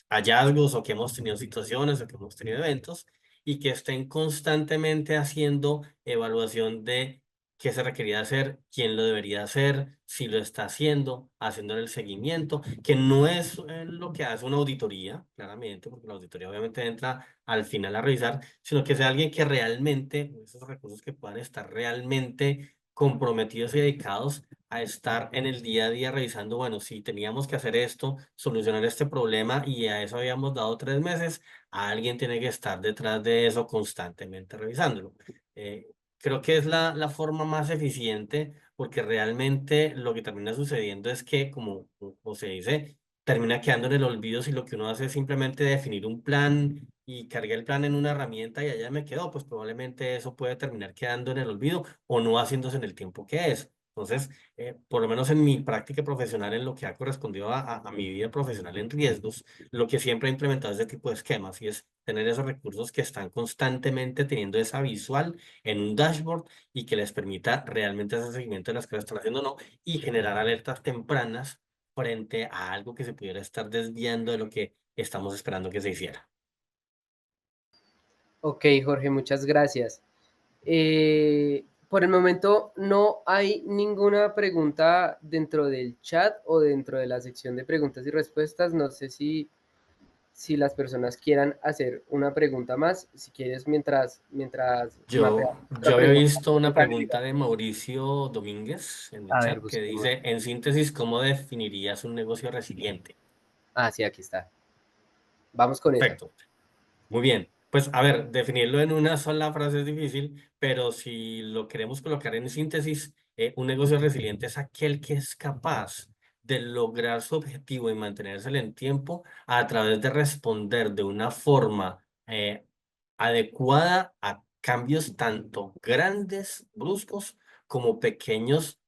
[SPEAKER 2] hallazgos o que hemos tenido situaciones o que hemos tenido eventos y que estén constantemente haciendo evaluación de qué se requería hacer, quién lo debería hacer, si lo está haciendo, haciendo el seguimiento, que no es lo que hace una auditoría, claramente, porque la auditoría obviamente entra al final a revisar, sino que sea alguien que realmente, esos recursos que puedan estar realmente comprometidos y dedicados a estar en el día a día revisando, bueno, si teníamos que hacer esto, solucionar este problema y a eso habíamos dado 3 meses, alguien tiene que estar detrás de eso constantemente revisándolo. Creo que es la forma más eficiente porque realmente lo que termina sucediendo es que, como se dice, termina quedando en el olvido si lo que uno hace es simplemente definir un plan y cargué el plan en una herramienta y allá me quedó, pues probablemente eso puede terminar quedando en el olvido o no haciéndose en el tiempo que es. Entonces, por lo menos en mi práctica profesional, en lo que ha correspondido a mi vida profesional en riesgos, lo que siempre he implementado es ese tipo de esquemas y es tener esos recursos que están constantemente teniendo esa visual en un dashboard y que les permita realmente hacer seguimiento de las cosas que están haciendo o no y generar alertas tempranas frente a algo que se pudiera estar desviando de lo que estamos esperando que se hiciera.
[SPEAKER 1] Ok, Jorge, muchas gracias. Por el momento no hay ninguna pregunta dentro del chat o dentro de la sección de preguntas y respuestas. No sé si las personas quieran hacer una pregunta más. Si quieres, mientras mapeamos
[SPEAKER 2] Yo
[SPEAKER 1] otra
[SPEAKER 2] había
[SPEAKER 1] pregunta.
[SPEAKER 2] visto una
[SPEAKER 1] Vamos a agregar.
[SPEAKER 2] pregunta de Mauricio Domínguez en el
[SPEAKER 1] A ver,
[SPEAKER 2] chat que
[SPEAKER 1] busquemos.
[SPEAKER 2] dice, en síntesis, ¿cómo definirías un negocio resiliente?
[SPEAKER 1] Ah, sí, aquí está. Vamos con esa.
[SPEAKER 2] Perfecto. Muy bien. Pues a ver, definirlo en una sola frase es difícil, pero si lo queremos colocar en síntesis, un negocio resiliente es aquel que es capaz de lograr su objetivo y mantenerse en el tiempo a través de responder de una forma adecuada a cambios tanto grandes, bruscos, como pequeños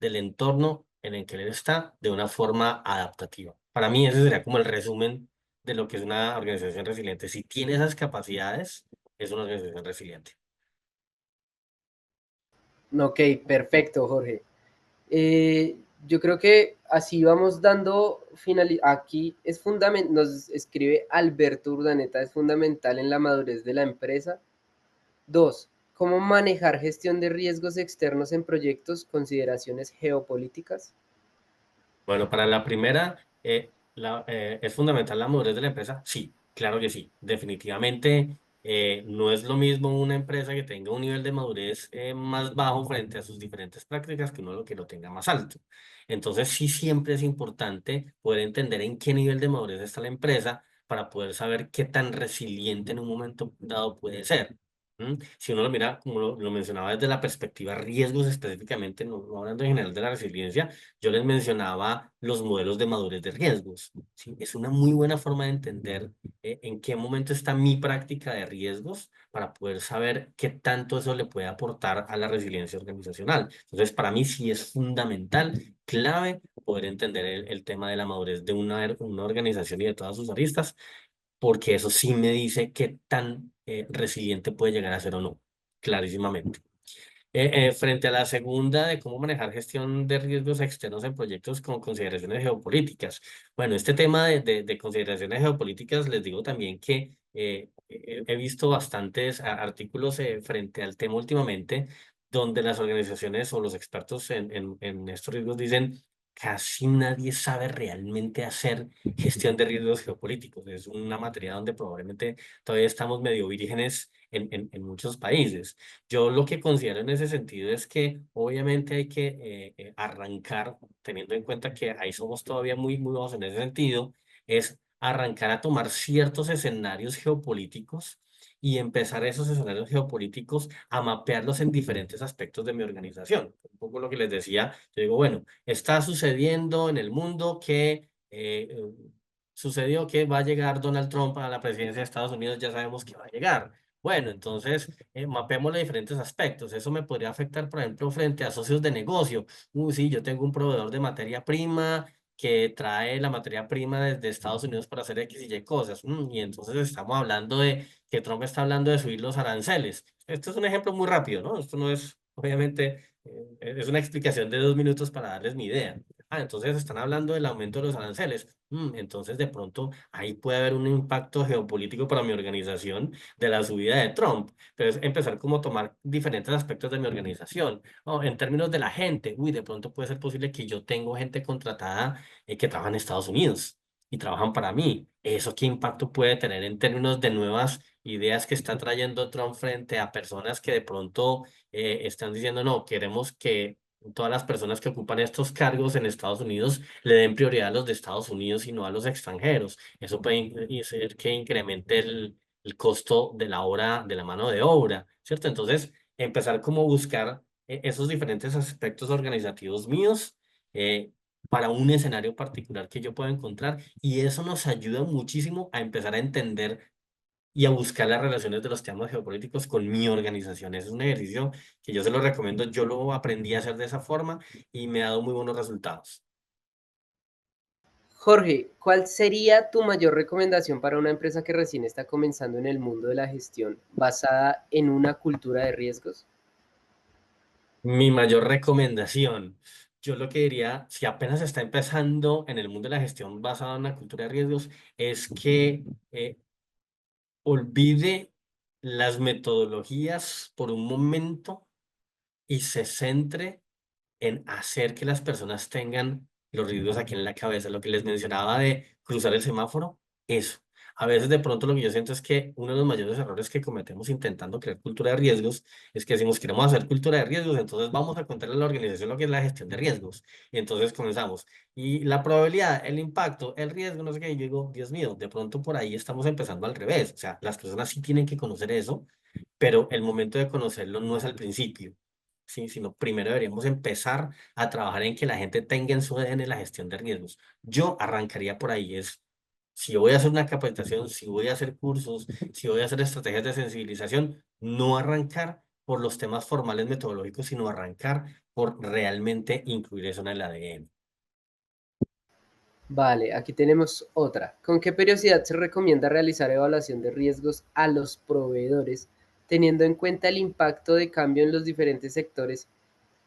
[SPEAKER 2] del entorno en el que él está de una forma adaptativa. Para mí ese sería como el resumen de lo que es una organización resiliente. Si tiene esas capacidades, es una organización resiliente.
[SPEAKER 1] Ok, perfecto, Jorge. Yo creo que así vamos dando final. Aquí es fundamental, nos escribe Alberto Urdaneta, es fundamental en la madurez de la empresa. Dos, cómo manejar gestión de riesgos externos en proyectos, consideraciones geopolíticas.
[SPEAKER 2] Bueno, para la primera, ¿es fundamental la madurez de la empresa? Sí, claro que sí. Definitivamente no es lo mismo una empresa que tenga un nivel de madurez más bajo frente a sus diferentes prácticas que uno lo que lo tenga más alto. Entonces, sí, siempre es importante poder entender en qué nivel de madurez está la empresa para poder saber qué tan resiliente en un momento dado puede ser. ¿Mm? Si uno lo mira, como lo mencionaba desde la perspectiva riesgos específicamente, no hablando en general de la resiliencia, yo les mencionaba los modelos de madurez de riesgos. ¿Sí? Es una muy buena forma de entender en qué momento está mi práctica de riesgos para poder saber qué tanto eso le puede aportar a la resiliencia organizacional. Entonces, para mí sí es fundamental, clave, poder entender el tema de la madurez de una organización y de todas sus aristas, porque eso sí me dice qué tan resiliente puede llegar a ser o no, clarísimamente. Frente a la segunda de cómo manejar gestión de riesgos externos en proyectos con consideraciones geopolíticas. Bueno, este tema de consideraciones geopolíticas, les digo también que he visto bastantes artículos frente al tema últimamente, donde las organizaciones o los expertos en estos riesgos dicen, casi nadie sabe realmente hacer gestión de riesgos geopolíticos. Es una materia donde probablemente todavía estamos medio vírgenes en muchos países. Yo lo que considero en ese sentido es que obviamente hay que arrancar, teniendo en cuenta que ahí somos todavía muy bajos en ese sentido, es arrancar a tomar ciertos escenarios geopolíticos y empezar esos escenarios geopolíticos a mapearlos en diferentes aspectos de mi organización. Un poco lo que les decía, yo digo, bueno, está sucediendo en el mundo que sucedió que va a llegar Donald Trump a la presidencia de Estados Unidos, ya sabemos que va a llegar. Bueno, entonces mapeemos los diferentes aspectos. Eso me podría afectar, por ejemplo, frente a socios de negocio. Sí, yo tengo un proveedor de materia prima que trae la materia prima desde Estados Unidos para hacer X y Y cosas. Y entonces estamos hablando de que Trump está hablando de subir los aranceles. Esto es un ejemplo muy rápido, ¿no? Esto no es, obviamente, es una explicación de 2 minutos para darles mi idea. Entonces están hablando del aumento de los aranceles. Entonces, de pronto, ahí puede haber un impacto geopolítico para mi organización de la subida de Trump. Entonces, empezar como a tomar diferentes aspectos de mi organización. En términos de la gente, de pronto puede ser posible que yo tengo gente contratada que trabaja en Estados Unidos y trabajan para mí. ¿Eso qué impacto puede tener en términos de nuevas ideas que está trayendo Trump frente a personas que de pronto están diciendo, no, queremos que todas las personas que ocupan estos cargos en Estados Unidos le den prioridad a los de Estados Unidos y no a los extranjeros? Eso puede hacer que incremente el costo de la hora, de la mano de obra, ¿cierto? Entonces, empezar como a buscar esos diferentes aspectos organizativos míos eh, para un escenario particular que yo pueda encontrar y eso nos ayuda muchísimo a empezar a entender y a buscar las relaciones de los temas geopolíticos con mi organización. Ese es un ejercicio que yo se lo recomiendo. Yo lo aprendí a hacer de esa forma y me ha dado muy buenos resultados.
[SPEAKER 1] Jorge, ¿cuál sería tu mayor recomendación para una empresa que recién está comenzando en el mundo de la gestión basada en una cultura de riesgos?
[SPEAKER 2] Mi mayor recomendación, yo lo que diría, si apenas está empezando en el mundo de la gestión basada en una cultura de riesgos, es que olvide las metodologías por un momento y se centre en hacer que las personas tengan los riesgos aquí en la cabeza. Lo que les mencionaba de cruzar el semáforo, eso. A veces de pronto lo que yo siento es que uno de los mayores errores que cometemos intentando crear cultura de riesgos es que decimos, queremos hacer cultura de riesgos, entonces vamos a contarle a la organización lo que es la gestión de riesgos. Y entonces comenzamos. Y la probabilidad, el impacto, el riesgo, no sé qué, y yo digo, Dios mío, de pronto por ahí estamos empezando al revés. O sea, las personas sí tienen que conocer eso, pero el momento de conocerlo no es al principio. Sí, sino primero deberíamos empezar a trabajar en que la gente tenga en su ADN la gestión de riesgos. Yo arrancaría por ahí, es si voy a hacer una capacitación, si voy a hacer cursos, si voy a hacer estrategias de sensibilización, no arrancar por los temas formales metodológicos, sino arrancar por realmente incluir eso en el ADN.
[SPEAKER 1] Vale, aquí tenemos otra. ¿Con qué periodicidad se recomienda realizar evaluación de riesgos a los proveedores, teniendo en cuenta el impacto de cambio en los diferentes sectores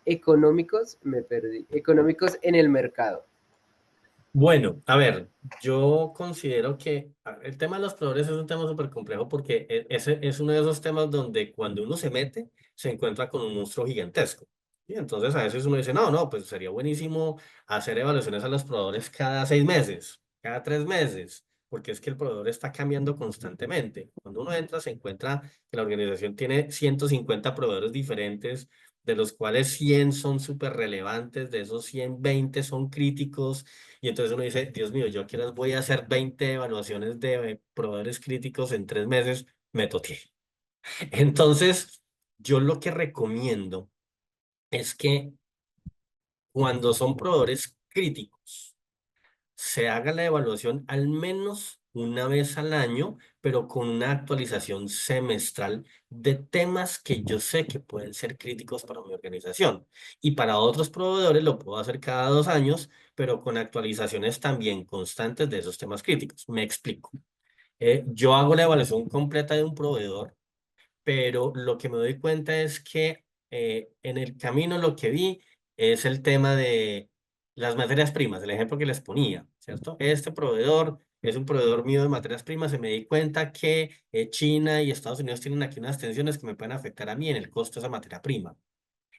[SPEAKER 1] económicos? Me perdí. Económicos en el mercado.
[SPEAKER 2] Bueno, a ver, yo considero que el tema de los proveedores es un tema súper complejo porque ese es uno de esos temas donde cuando uno se mete, se encuentra con un monstruo gigantesco. Y entonces a veces uno dice, no, no, pues sería buenísimo hacer evaluaciones a los proveedores cada 6 meses, cada 3 meses, porque es que el proveedor está cambiando constantemente. Cuando uno entra, se encuentra que la organización tiene 150 proveedores diferentes, de los cuales 100 son súper relevantes, de esos 100 20 son críticos y entonces uno dice, Dios mío, yo aquí las voy a hacer 20 evaluaciones de proveedores críticos en 3 meses, me toqué. Entonces, yo lo que recomiendo es que cuando son proveedores críticos, se haga la evaluación al menos una vez al año, pero con una actualización semestral de temas que yo sé que pueden ser críticos para mi organización. Y para otros proveedores lo puedo hacer cada 2 años, pero con actualizaciones también constantes de esos temas críticos. Me explico. Yo hago la evaluación completa de un proveedor, pero lo que me doy cuenta es que en el camino lo que vi es el tema de las materias primas, el ejemplo que les ponía, ¿cierto? Este proveedor es un proveedor mío de materias primas y me di cuenta que China y Estados Unidos tienen aquí unas tensiones que me pueden afectar a mí en el costo de esa materia prima.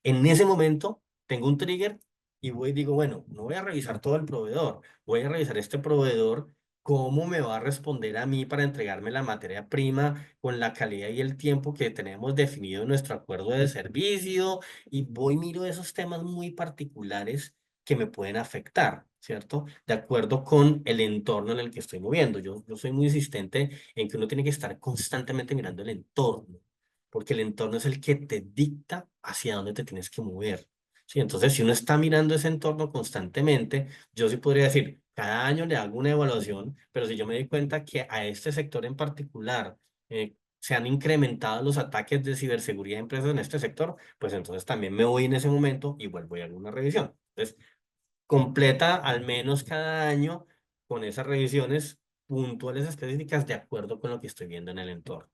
[SPEAKER 2] En ese momento tengo un trigger y voy y digo, bueno, no voy a revisar todo el proveedor, voy a revisar este proveedor, cómo me va a responder a mí para entregarme la materia prima con la calidad y el tiempo que tenemos definido en nuestro acuerdo de servicio y voy y miro esos temas muy particulares que me pueden afectar, ¿cierto? De acuerdo con el entorno en el que estoy moviendo. Yo soy muy insistente en que uno tiene que estar constantemente mirando el entorno porque el entorno es el que te dicta hacia dónde te tienes que mover. Sí, entonces, si uno está mirando ese entorno constantemente, yo sí podría decir, cada año le hago una evaluación, pero si yo me doy cuenta que a este sector en particular se han incrementado los ataques de ciberseguridad de empresas en este sector, pues entonces también me voy en ese momento y vuelvo a hacer una revisión. Entonces, completa al menos cada año con esas revisiones puntuales específicas de acuerdo con lo que estoy viendo en el entorno.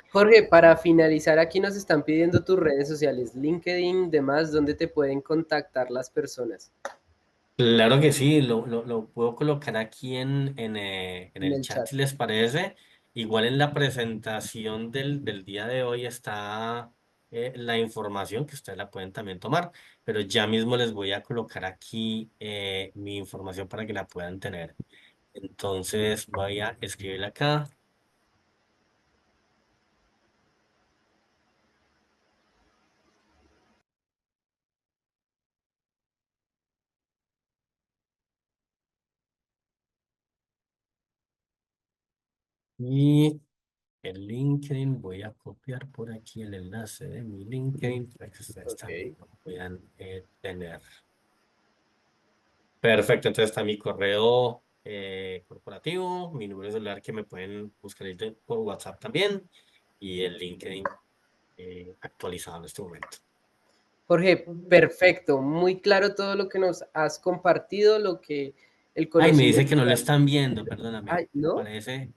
[SPEAKER 1] Jorge, para finalizar, aquí nos están pidiendo tus redes sociales, LinkedIn, demás, donde te pueden contactar las personas
[SPEAKER 2] Claro que sí, lo puedo colocar aquí en
[SPEAKER 1] en
[SPEAKER 2] el
[SPEAKER 1] el
[SPEAKER 2] chat
[SPEAKER 1] chat.
[SPEAKER 2] si les parece. Igual en la presentación del día de hoy está la información que ustedes la pueden también tomar, pero ya mismo les voy a colocar aquí mi información para que la puedan tener. Entonces voy a escribirla acá y el LinkedIn, voy a copiar por aquí el enlace de mi LinkedIn para que ustedes
[SPEAKER 1] Ok.
[SPEAKER 2] también lo puedan tener. Perfecto, entonces está mi correo corporativo, mi número de celular que me pueden buscar ahí por WhatsApp también y el LinkedIn actualizado en este momento.
[SPEAKER 1] Jorge, perfecto, muy claro todo lo que nos has compartido, lo que el
[SPEAKER 2] Ay, me dice que
[SPEAKER 1] conocimiento.
[SPEAKER 2] no lo están viendo, perdóname.
[SPEAKER 1] Ay, ¿no?
[SPEAKER 2] Parece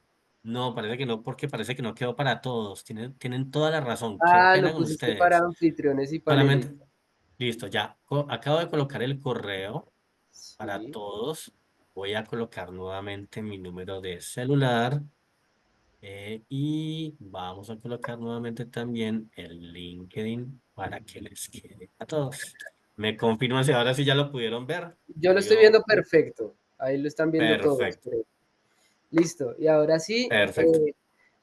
[SPEAKER 2] que no, porque parece que no quedó para todos. Tienen toda la razón. Qué
[SPEAKER 1] Ah,
[SPEAKER 2] pena
[SPEAKER 1] lo
[SPEAKER 2] con
[SPEAKER 1] pusiste para
[SPEAKER 2] ustedes.
[SPEAKER 1] anfitriones y
[SPEAKER 2] Solamente,
[SPEAKER 1] panelistas.
[SPEAKER 2] listo, ya. Acabo de colocar el correo para
[SPEAKER 1] Sí.
[SPEAKER 2] todos. Voy a colocar nuevamente mi número de celular y vamos a colocar nuevamente también el LinkedIn para que les quede a todos. ¿Me confirman si ahora sí ya lo pudieron ver?
[SPEAKER 1] Yo lo estoy viendo
[SPEAKER 2] Yo,
[SPEAKER 1] perfecto. Ahí lo están viendo todos,
[SPEAKER 2] perfecto,
[SPEAKER 1] creo. Listo. Y ahora sí,
[SPEAKER 2] perfecto.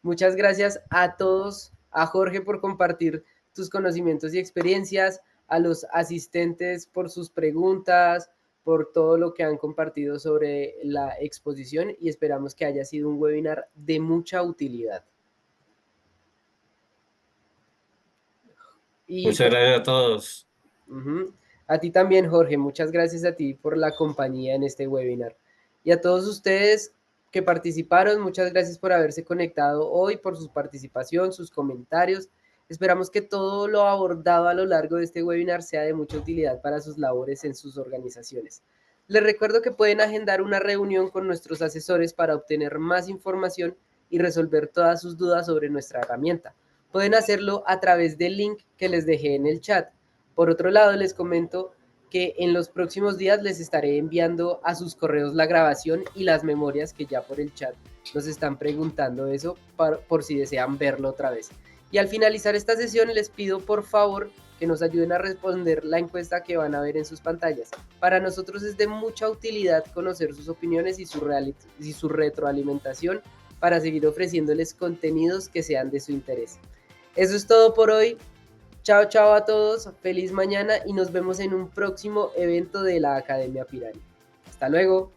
[SPEAKER 1] muchas gracias a todos, a Jorge por compartir tus conocimientos y experiencias, a los asistentes por sus preguntas, por todo lo que han compartido sobre la exposición y esperamos que haya sido un webinar de mucha utilidad. Y
[SPEAKER 2] Muchas gracias a todos.
[SPEAKER 1] ujú, a ti también, Jorge, muchas gracias a ti por la compañía en este webinar. Y a todos ustedes que participaron, muchas gracias por haberse conectado hoy, por su participación, sus comentarios. Esperamos que todo lo abordado a lo largo de este webinar sea de mucha utilidad para sus labores en sus organizaciones. Les recuerdo que pueden agendar una reunión con nuestros asesores para obtener más información y resolver todas sus dudas sobre nuestra herramienta. Pueden hacerlo a través del link que les dejé en el chat. Por otro lado, les comento que en los próximos días les estaré enviando a sus correos la grabación y las memorias que ya por el chat nos están preguntando eso por si desean verlo otra vez. Y al finalizar esta sesión les pido por favor que nos ayuden a responder la encuesta que van a ver en sus pantallas. Para nosotros es de mucha utilidad conocer sus opiniones y su retroalimentación para seguir ofreciéndoles contenidos que sean de su interés. Eso es todo por hoy. Chao, chao a todos, feliz mañana y nos vemos en un próximo evento de la Academia Pirani. Hasta luego.